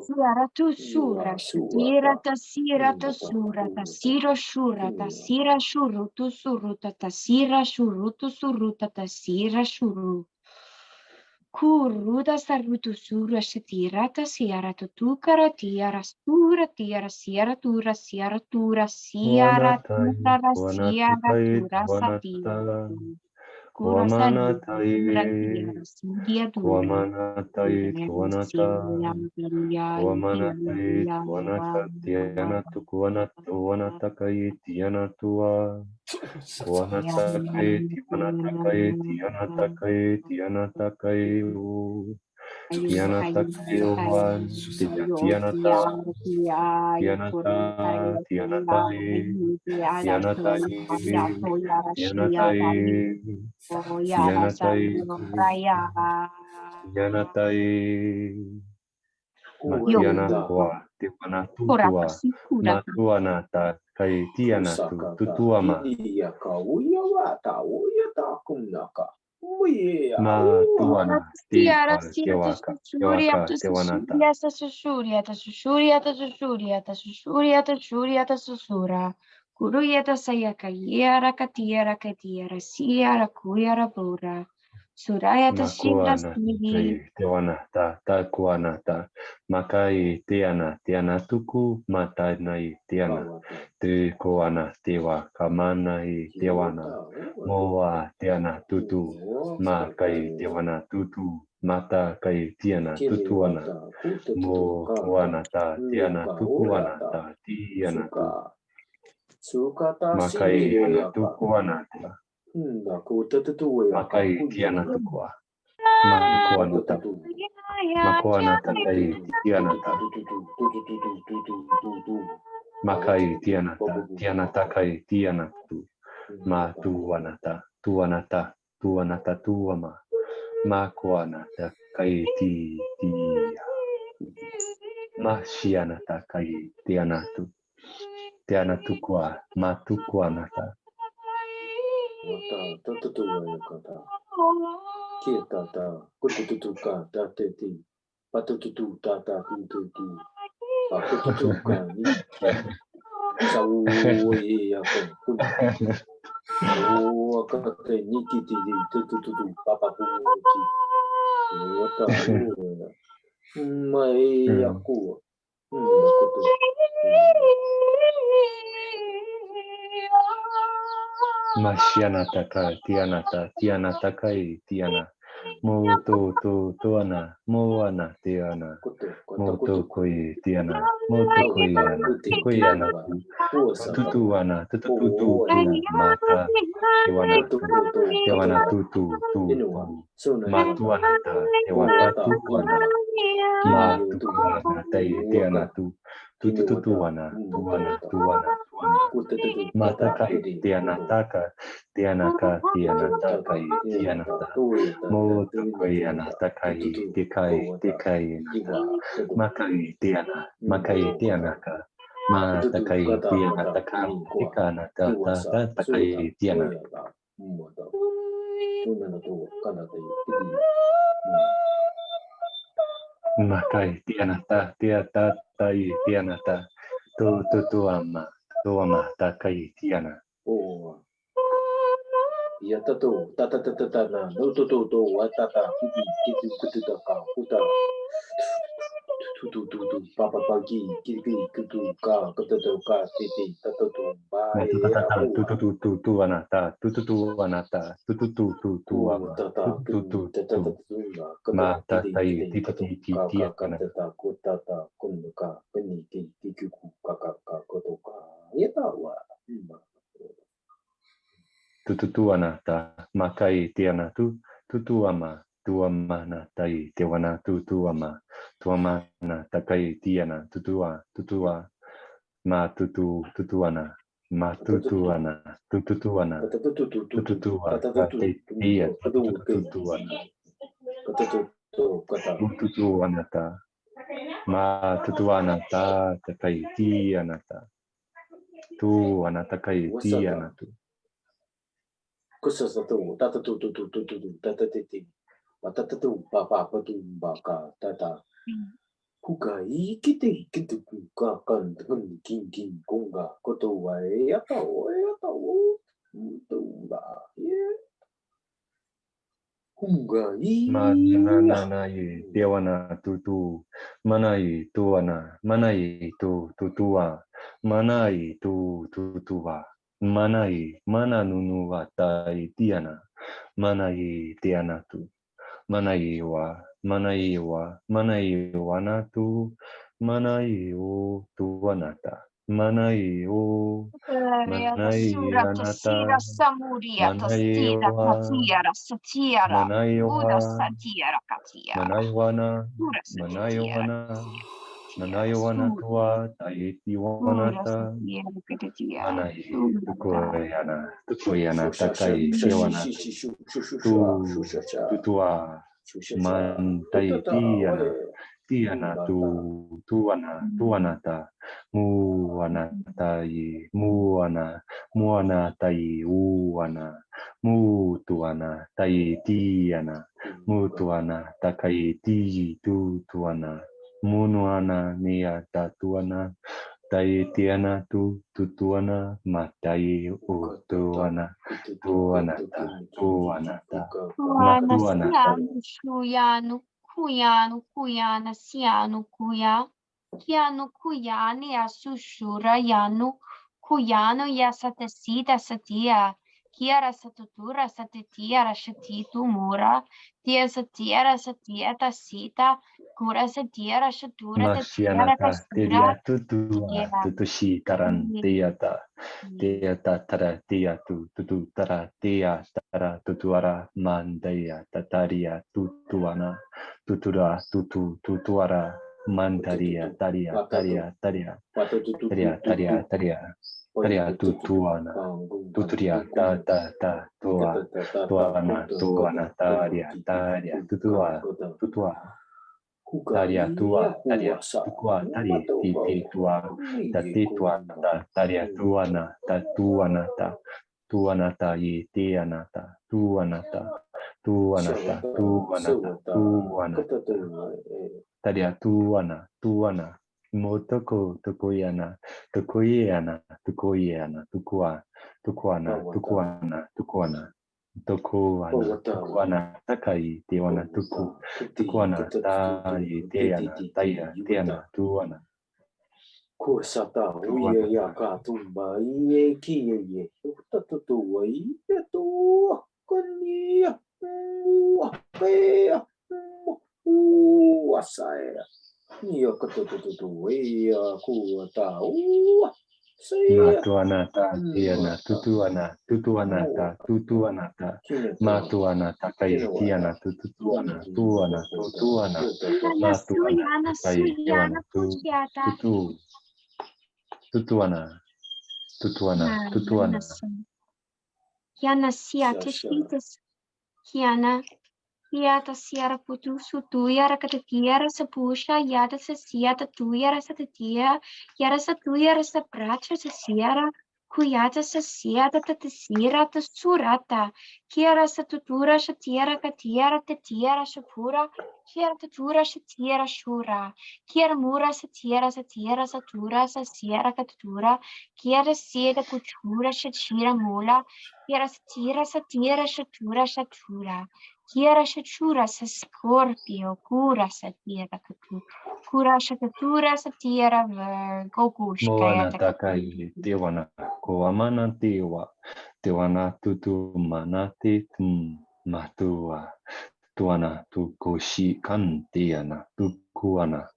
Sira tu sura, tira ta sira ta sura, ta sira shura, ta sira shuru tu suruta, ta sira shuru tu suruta, ta sira shuru. Kuruda sarutu sura shatira ta siara tu tukara tiara sura tiara siara tura siara tura siara tura siara tura satira. Kuamana tai, kuamana tai, tuanata, tiana tu kuanata kai, tiana tua. Kuanata kai, tianata kai, tianata kai, one, Matiana kwa tiwana tutua matuanata kai tiana tutuama matuana tiwaka susura. Kuruyata sayaka yera katiera katiera siara kuyara bura. Surayata Shira Makuana Siri. Tewana ta kuanata. Makai Tiana Tiana Tuku Matanai Tiana. Te koana tewa kamana tewana. Moa Tiana Tutu. Makai Tewana Tutu. Mata kai Tiana Tutuana. Mo kuanata Tiana Tukuanata Tiana Tu. Makai Tukuanata. Makai Tiana Tukua. Makuanata. Makuanata kai Tianata. Makai Tianata. Tianata kai Tianatu. Ma tuanata. Tuanata. Tuanata tuama. Makuanata kai Tia. Mashianata kai Tianatu. Tianatukua. Matukuanata. Kietata, kututuka, tateti, patututu, tata, tututu, pakututuka, niki, sawoye, ako, akate, niki, tidi, tututu, papa, puki, wata, mae, ako, nakuto. Mashianata kai Tianata. Tianata kai Tiana. Mo to toana. Moana Tiana. Moto koi Tiana. Moto koiana. Koiana tu. Tutuana. Tututu mata. Tewana tu. Tewana tutu. Matuanata. Tewata tukuana. Matukuana. Tiana tu. Tututuana. Tuana. Mataka Tianataka Tianaka Tianataka Tianata Motokoyanataka Tikai Makai Tiana Makai Tianaka Matakai Tianataka Tikanata Takai Tiana Makai Tianata Tianata Tuama takai Tiana. Ya tato, tata na, no to, watata, kiki, kututaka, kuta, tutu, papa pagi, kiki, kutuka, kutuka, titi, tato, bae, Tutu anata, mata tai titi kata, kutata, kunuka, peniki, kiku, kaka, kotoka, yetawa, tutuanata, makai tiana tutuama, tuamana tai tewana tuama, tuamana takai tiana, tutua, ma tutuana. Matutuana, tututuana, tutuanata, ma tutuanata, takai tianata, tu anatakai tianatu. Kusasatu, tatatu, tatatiti, patatatu, papa, patu, baka, tata. Kuka ikite kuka kan kin konga koto wa yata o tumba ye kunga i Mananai dewana tutu manai tuana manai tutua manai tutua manai mananunu wa tai tiana manai tianatu manai wana tu manai o tuanata manai o manai anata manai Manaiwana tua taiti wanata manai tukoyana takai tewana tutua man taitiana tiana tuanata muana tai uana mutuana taitiana mutuana takai tuana Munuana nia tatuana tai tiana tu tutuana matai utuana tuanata tuanata Kuana matuanata sianu shuyanu kuyanu kuyana sianu kuya. Kianu kuyani asushura yanu kuyanu yasatasita satia. Kiara satutura satitia rashatitu mura. Tia satiera satieta sita. Kura satiera shatura tatiera masianata teria kasura. tutua tutushi taran tiata tiata tara tiatu tutu tara tia tara tutuara mandaya tataria tutuana tutura tutu tutuara mandaria taria taria taria taria taria taria taria tutuana tuturia ta ta ta tua tuana tuana taria taria tutua tutua taria tua taria tukua tari ti tua ta ti tua ta taria tuana ta tuana ta tuana ta ye te anata tuanata tuanata tuanata tuanata taria tuana motoko tokoyana tukuana tukuana tukuana takai tewana tukuana tai teana taia teana tuana Kusata uye ya katumba iye kiye ye utatutu wa iye tu kania pea asaya niyo katututu ya kuata matuanata teana tutuanata matuanata kai teana tutuana tutuana Yana suyana suyana kusiata. tutuana Kiana siata shitas. Kiana Kiata siara putu sutu yara katatiara sapusha yada sa siata tu yara satatia yara sa tu yara sa pracha sa siara kuyata sa siata tatasira ta surata kiara sa tutura sa tiara katiara tatiara shapura kiara tutura sa tiara shura kiara mura sa tiara sa tura sa siara katatura kiara sieta kuchura sa chira mula kiara sa tiara sa tura sa tura Kiara shachura sa Scorpio, cura sa tierra katu, cura shakatura sa tierra Virgo moana takai tewana ko amana tewana tutu manate matua tuana tu koshi kan teana tu kuana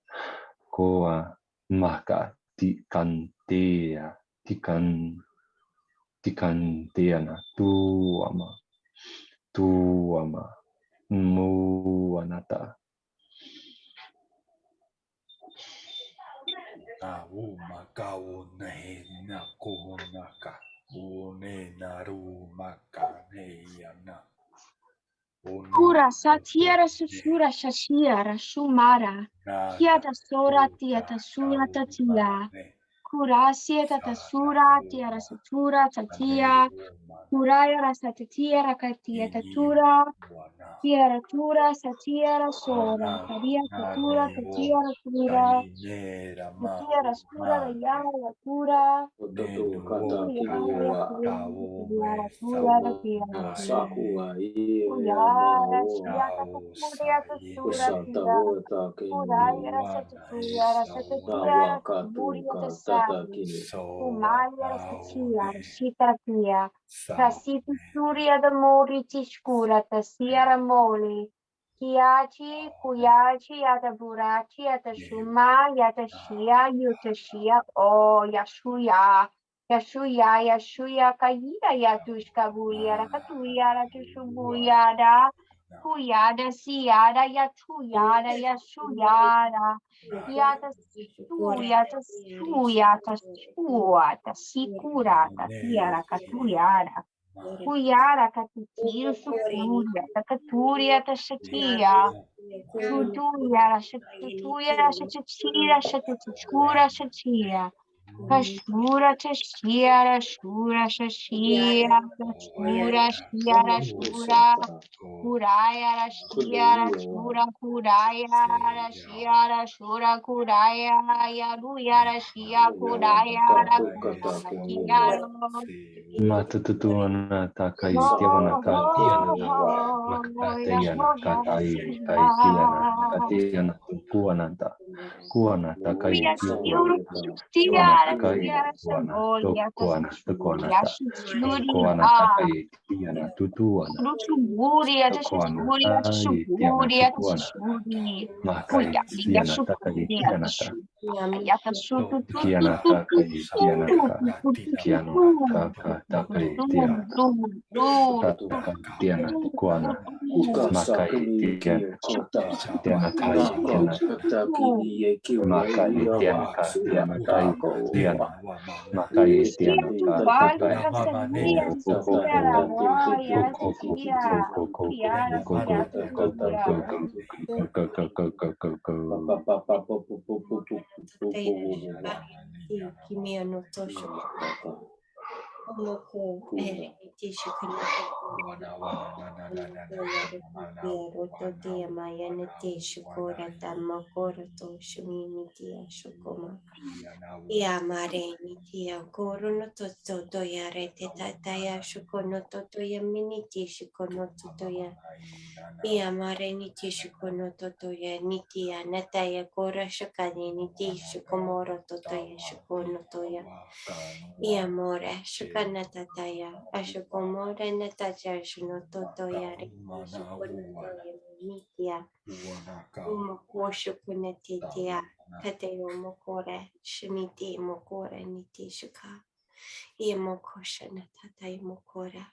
koa maka tikan teana tuama muanata Makao ne na kohonaka une naru makane yana Cura sa tierra sushura shashira shumara, kiata sora tiata sura tatia, cura sieta tasura tiara satura tatia, curaya rasatatia rakatia tatura, tiara tura satiera sora, taria tatura tatia tura. Tatia sura da yara tura. kata kini ya Tura da tiara tura. sakua iye Kuyara maua siya katakuria tasura kusata tiya. wota kini Kuraya rasatatia rasumuria tata tasari. kini Kumaya rasatia rasita tiya. Rasiti suria da mori tishkura tasia ramoli. Kiachi, kuyachi, yata burachi, yata shuma, yata shia, yuta shia, o yashuya. Yashuya, kayida yatushka buya, rakatuya, ratushubuya, kuyada, siyada, yatuyada, yashuyada, yata suya, sikurata, tiara, katuyada. Kuyara katitiru sukuria, takaturia tashakia, tuturia, shatuturia, shachachira, shachachura, shachira, Kashura Tashiara Shura Shashia Kashura Shiara Shura Kuraya Shiara Shura Kuraya Shiara Shura Kuraya Yaruyara Shia Kuraya Kuraya Matutuana takai tiwana katiana makatayana katai kai tiana katiana kuananta kuanata kai tiwana kai kuana tukuanata tukuanata kai tiana tutuana tukuanata tiana tukuana makai tiana takai tiana ta kiana takai tiana ka kiano kaka takai tiana kaka tiana tukuana makai tiana tiana kai tiana makai tiana ka tiana kai tiana makai tiana ka takai Ya mare ni tia koro no toto ya rete tataya shukono toto ya miniti shukono toto ya ya mare ni ti shukono toto ya niti ya nataya kora shukani niti shukomoro toto ya shukono to ya mora shukana tataya ashukomora nataya shuno toto ya rete shukono to ya niti ya Umokoshukunetitia, Kateo Mokore, Shiniti Mokore, Niti Shuka, Iamokosha Natata Mokora,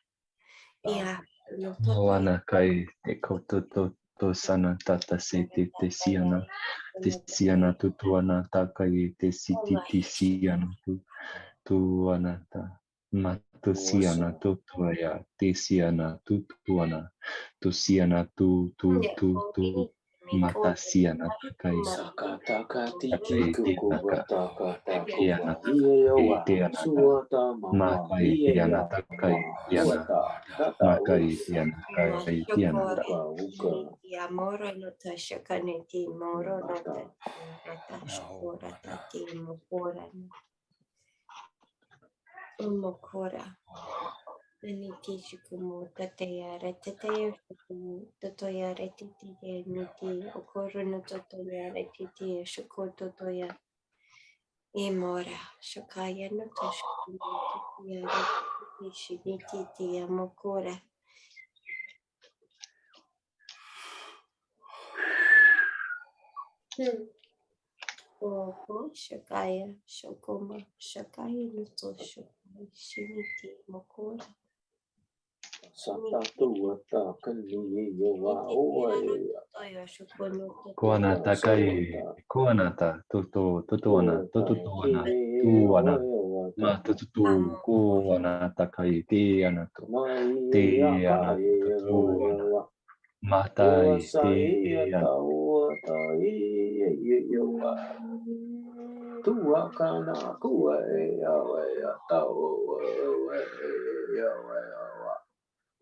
Ia Wana kai ekototo sana tata sete tesiana tutuana takai tesitisiana tuana ta matusiana tutuaya tesiana tutuana tusiana tu matasiana takai takai tiana tiana makai tiana takai tiana makai tiana kai tiana Ya moro no tashakaneti, moro no tashkora tati mokora. Mokora. Niti shukumu tatayara tataya shukumu tatayara titiya niti okoro no tatayara titiya shukoto toya. Imora shakaya no tashukumu tatayara titiya titiya mokora. Oko shakaya shokoma shakaya no tashukumu shiniti mokora. Kuana takai kuanata tutuana tuana ma tutu kuana takai tiana tutuana matai tiana Tua kana kua e awe a tau e awe awa.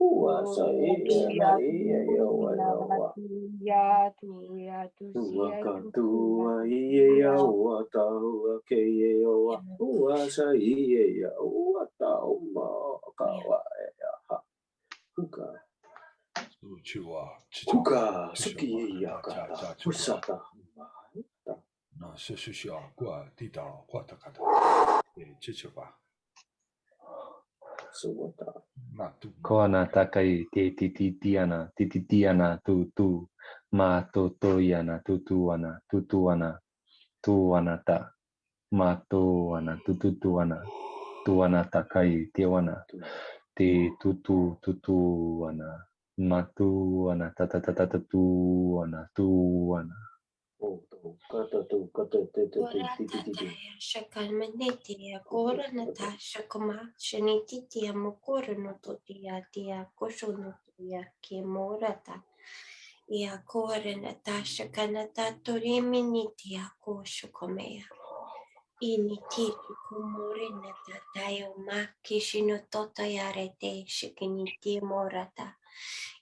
Ua sa e mai e awe awa. Tua ka tua i e awa tau a ke e awa. Ua sa i e awa tau ma kawa e aha. Kuka. Kuka suki e akata. Usata. No, se shusho qua tita quata kata. Chichupa. Koana takai titiana tu ma totoiana tutuana tuanata ma toana tuana takai tiwana te tutuana matuana tuana Shakalmaneti agora Natasha Koma Shaniti Mokoro no Totia Tia Kosho no Toya Kimorata Iakore Natasha Kanata Toriminitia Kosho Komea Initi kumore nata tayo ma kishino tota yarete shikiniti morata.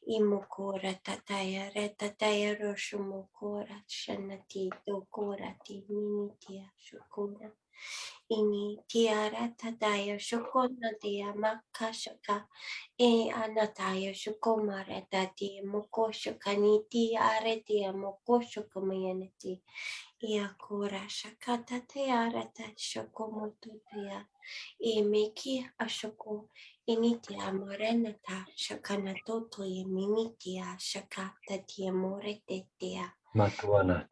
Imukura tataya retataya roshumukura shanati dokura ti minitia shukuna. Ini tiara tataya shukuna dia makashaka. Anataya shukumara tati mukoshukaniti aretia mukoshukumayanati. Iakura shakata tearata shokomotutia. Imeki ashoko. Initia morenata shakanatoto yeminitia shakata tiamore tetia. Matuana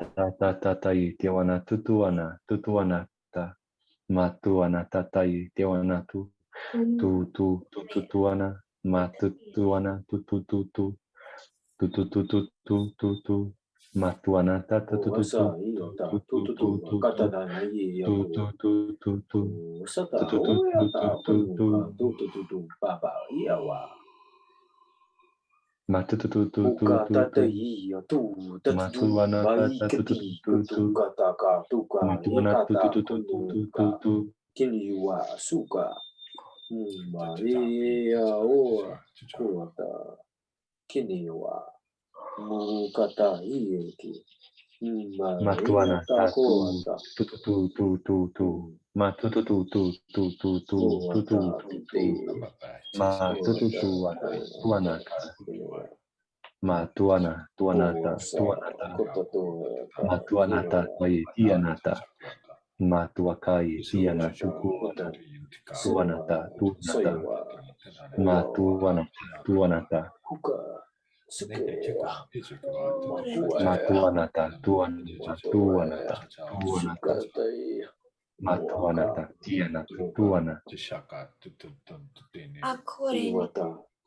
tatai tiwana tutuana ta matuana tatai tiwana tu tutuana matuana tu matuana tata Mukata ieki. Matuana Matuanata kai tianata. Matuakai tiana tukuana. Tuanata tuanata. Matuanata. Matuanata tuanata. Matuanata tiana tuana. Akore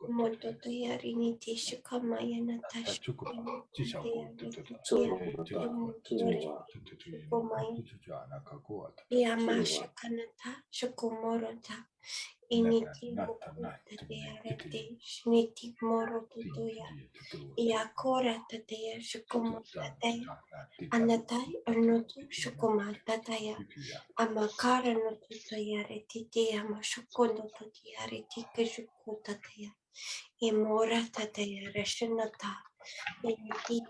mototo yariniti shukamaya natasha. Yamasha kanata shukumorota. Initi mukota dearete shniti morotoya. Iakora tatea shukumotataya. Anatai anotu shukumatataya. Amakara no tutayare titi amashukono tutayare tika shukutataya. Imora tataya rashanata. Initi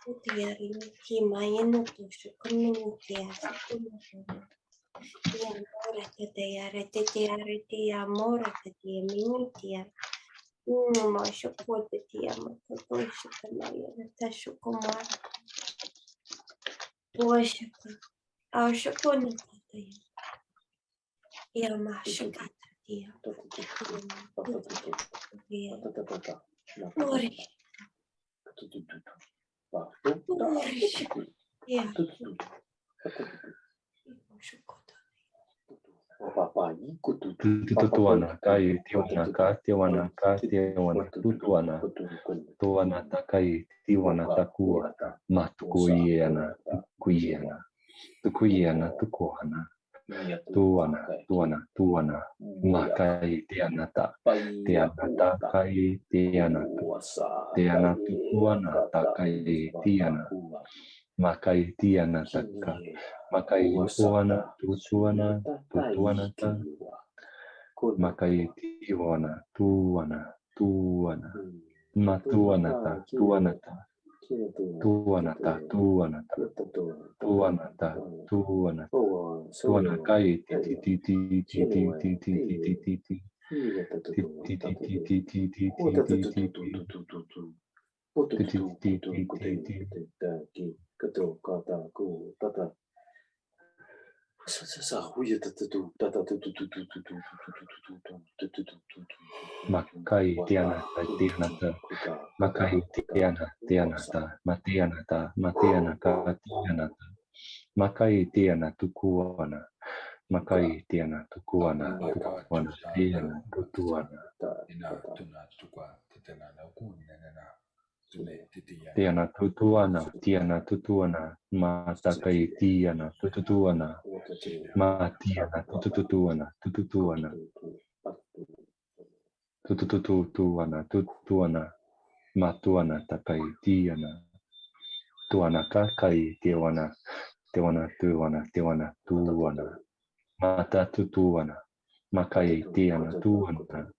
tutayare niti mayano to shukuminiti ashukumataya. Yamora tatayare titiare tia mora tatia minitia. Mashukotatia matoto shukamaya natashukumara. Washaka. Ashukunatataya. Yamashakata dia. Tutuana kai tiwana tutuana. Tuana takai tiwana takua. Matukuiana tukuana. Tuana. Makai tianata kai tiana tukuana takai tiana. Makai tiana taka. Makai tuana ta. Makai tiwana tuana. Matuanata. Tuana kai Makai tianata. Makai tianata. Makai tiana tukuana. Makai tiana tukuana. Tiana tutuana. Tiana tutuana. Matakai tiana tutuana. Matiana tutuana. Tutuana. Matuana takai tiana. Tuana kakai tiwana. Tiwana tuwana, tiwana tuwana. Mata tutuwana. Makai tiana tuwana.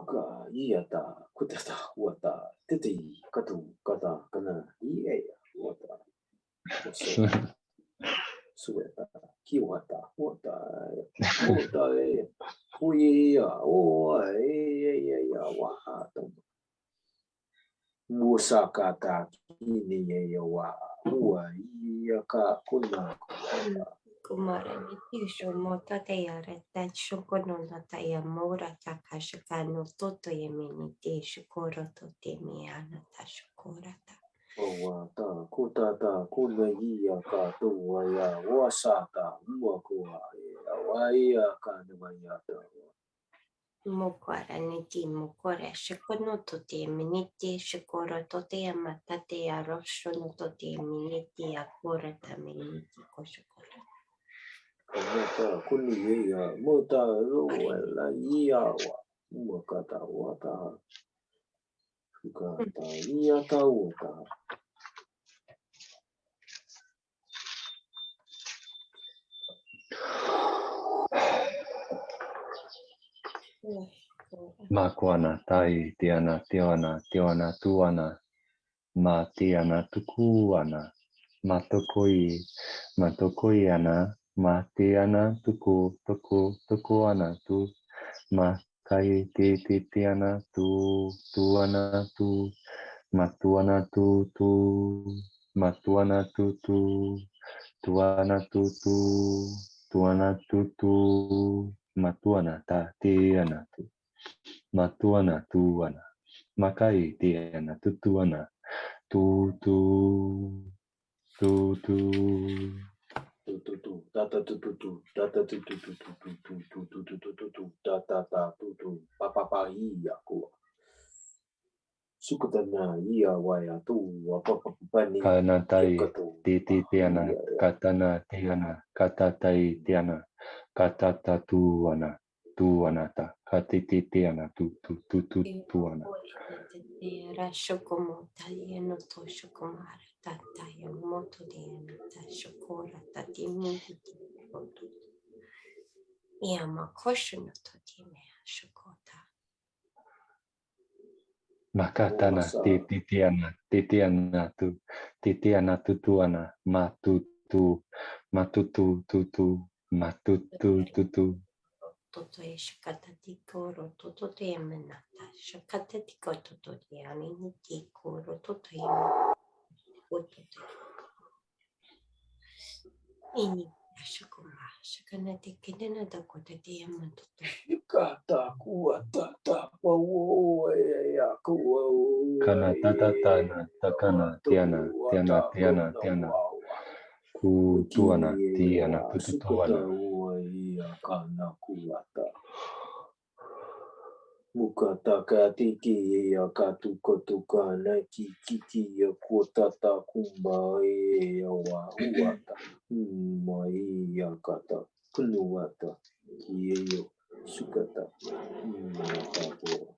Ka iata kutata wata titi katu kata kana ia wata. Sueta kiwata wata wata kuia o ya wahata. Musakata kini ya wa ua ia ka kuna Kumara ni tisho mota te areta shokono na taya mora takashakano toto yemini te shokoro to te miana ta shokorata. Wata kutata kuna ia ka tua ya wasata uakua ya waia ka nwayata. Mokwara ni ti mokora shokono to te miniti shokoro to te amata te arosho no to te miniti akora ta miniti koshokora. Mota kuni ia mota la ia wa uakata wata kata ia ta wata. Makuana tai tiana tiana tiana tuana. Ma tiana tukuana. Matokoi ana. Ma tiana tukuana tu. Ma kai tiana tuana tu. Matuana Matuana tuana tuana Matuana tiana tu. Matuana tuana. Makai tiana tuana. Tu Data data papa ia ko sukatana ia waya tu papa pani kanatai titi tiana katana tiana katatai tiana katata tuana katiti tiana tuana. Rashokomo talieno to shokomara tatayo moto de ta shokora tatimi foto. Yama koshono to time shokota. Makatana titiana tutuana matutu Toto e shakatatiko toto te menata shakatatiko toto te aminiti koro toto e ini shakoma shakanati kinena da kota te amantoto. kata kuata tapawo ya kuwa kana tatatana takana tiana kutuana tiana tutuana ya kana kuata mukata katiki ya katukotuka na kiki ya kuatata kumba ya wata mai ya kata kunuata kiyo sukata matapo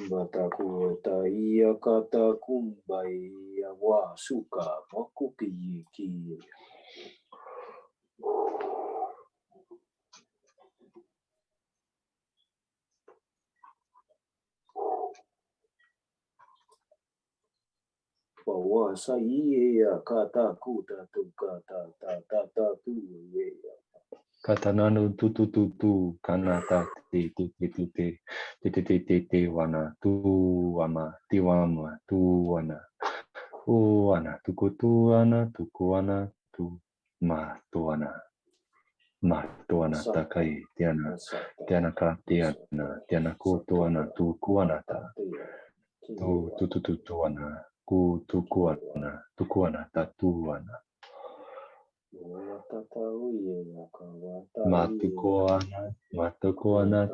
Bataku taia kata kumbai ya wa suka makuki ki. Wa sa ya kata kuta tu kata ta tu ye. katananu tu kanata te wana tu ama tiwama tu wana uana tukuana tu matuana takai tiana ka tiana kutuana tu kuanata tu tuana tukuana tatuana Matukoana tukuana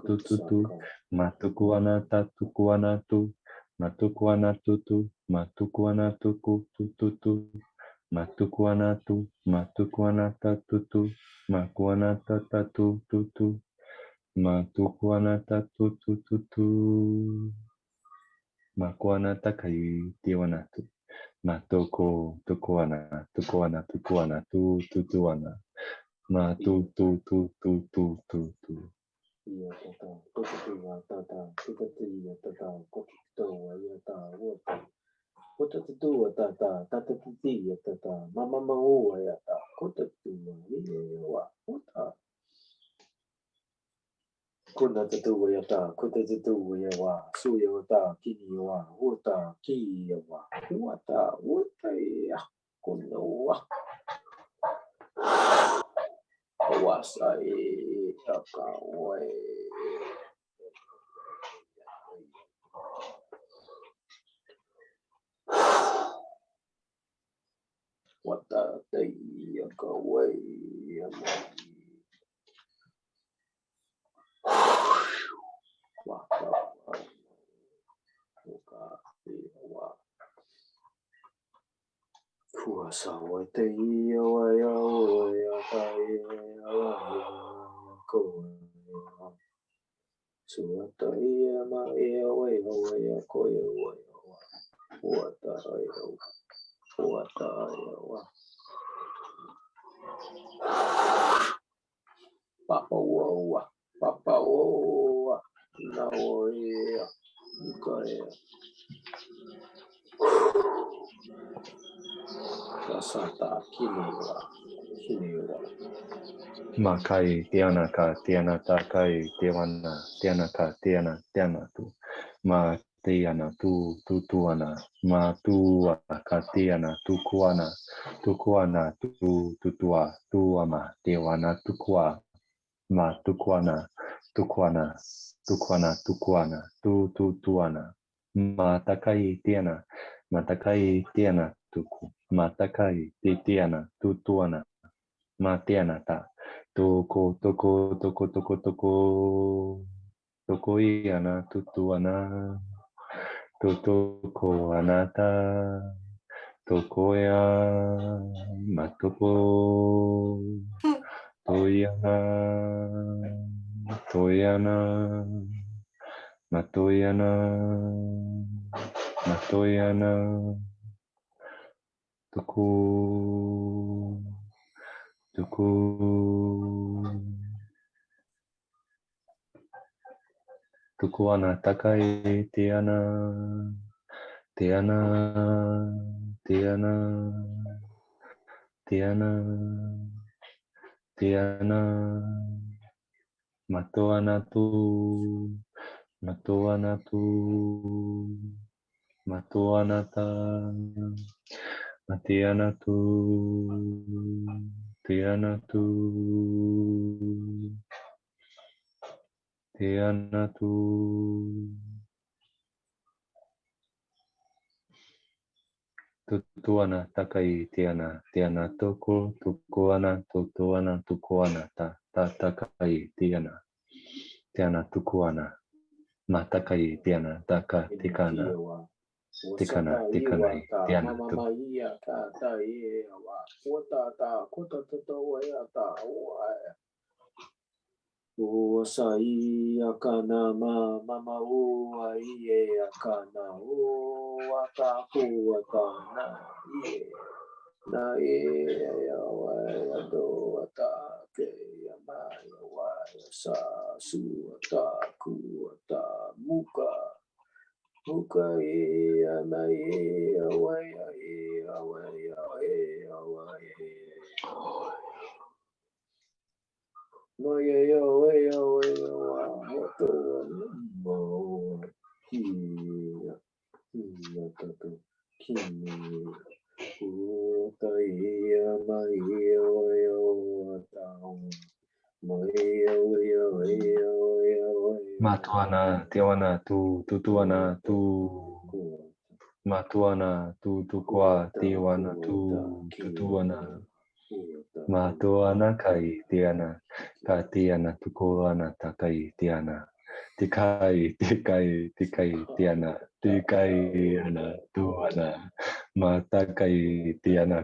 tutu matukoana tatukuana tu matukoana tutu matukoana tutu matukoana tatutu makuana tatatu tutu matukoana tatutu Makuana takai tiwanatu. Matoko tukuana tukuana tukuana tuana. Ma tu. Iya tata, kotiwa tata, kotatiya tata, kotitowa yata, kotatuwa tata, tatatiya tata, mama maua yata, kotatuwa yewa, kota. Kuna tatuwa yata, kotatuwa yewa, suyawata, kiniwa, wota, kiyawa, wata, wotaya, kunawa. Wasai Akawai Wata Day Akawai Kuasawa Day Awaya Suataya ma ea waya koya waya wataya Papa woa naoya kaya Kasata kiniwa Makai tianaka tianata kai tiwana tianaka tiana tu. Ma tiana tuana. Ma ka tiana tukuana tutua tuama tiwana tukua. Ma tukuana tuana tuana. Ma takai tiana tuku. Ma takai tiana tuana. Ma tiana ta. Toko iana tutuana toko anata toko ya matoko toyana matoyana toko Tukuana takai tiana matoana tu matoanata matiana tu tiana tu tutuana takai tiana toko tukuana ta takai tiana tukuana matakai tiana taka tikana tiana tu Wasai akana mama uai akana wataku watana na do atake yamaya waya sa su ataku ata muka amaya waya no yo moto mo matuana tiwana tutuana tu matuana tukua tiwana tutuana matuana kai tiana ka tiana tukuana takai tiana tikai tiana ana tuana matakai tiana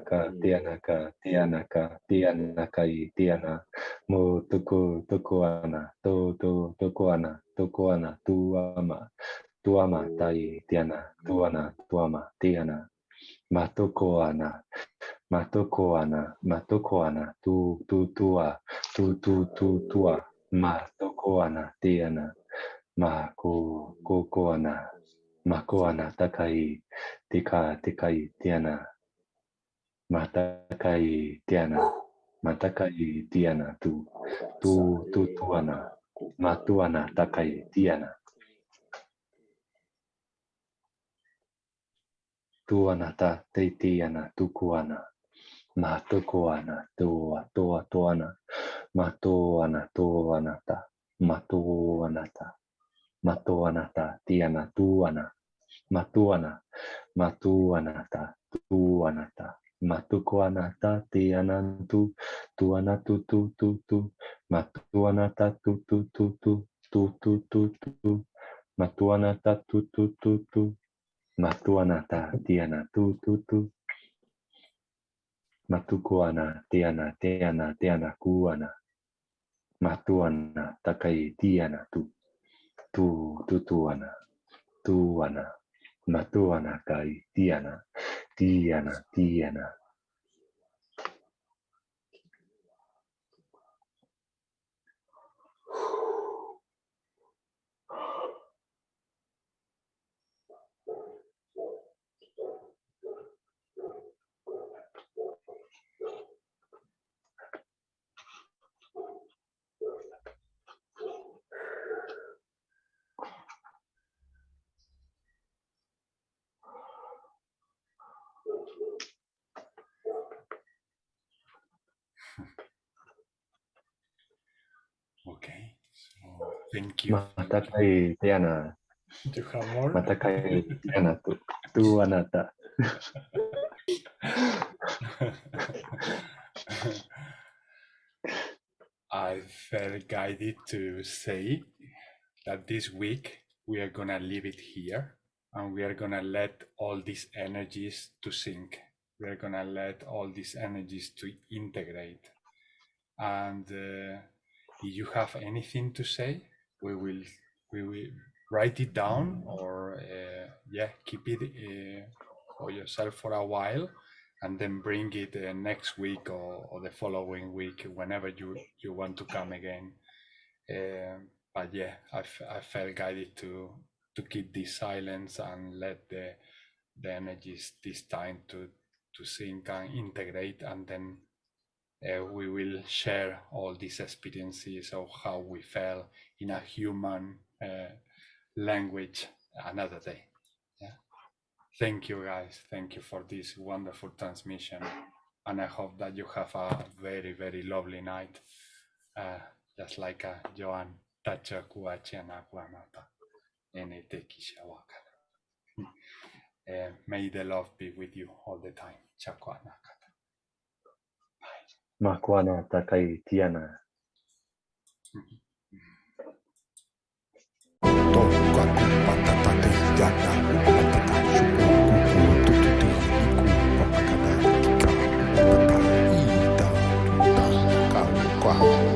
kai tiana mo tukuana tukuana tuama tuama tai tiana, tuana, tuama, tiana, matokoana, matokoana, matokoana, tua, tua, matokoana, tiana, kokoana, makoana, takai, tikai, tiana, matakai, tiana, matakai, tiana, tuana, matuana, takai, tiana. Tuanata te tiana tukuana, matukuana, tuana, matuanata, matuanata, tiana tuana, matuanata, matukuanata, tiana tuana matuanata matuanata matuanata tiana matukuana tiana kuana matuana takai tiana tuana matuana kai tiana Okay, so thank you. Matakai tiana. You have more? Matakai tiana tuanata. I felt guided to say that this week we are gonna leave it here and we are gonna let all these energies to sink. We are gonna let all these energies to integrate. And if you have anything to say, we will write it down or keep it for yourself for a while and then bring it next week or the following week whenever you want to come again. But yeah, I felt guided to keep this silence and let the energies this time to sink and integrate, and then we will share all these experiences of how we felt in a human language another day. Yeah. Thank you guys. Thank you for this wonderful transmission. And I hope that you have a very, very lovely night. Just like Joan Tacha Kuachiana Guanata. May the love be with you all the time. Chakwanakata. Makuana takai tiana. Wow.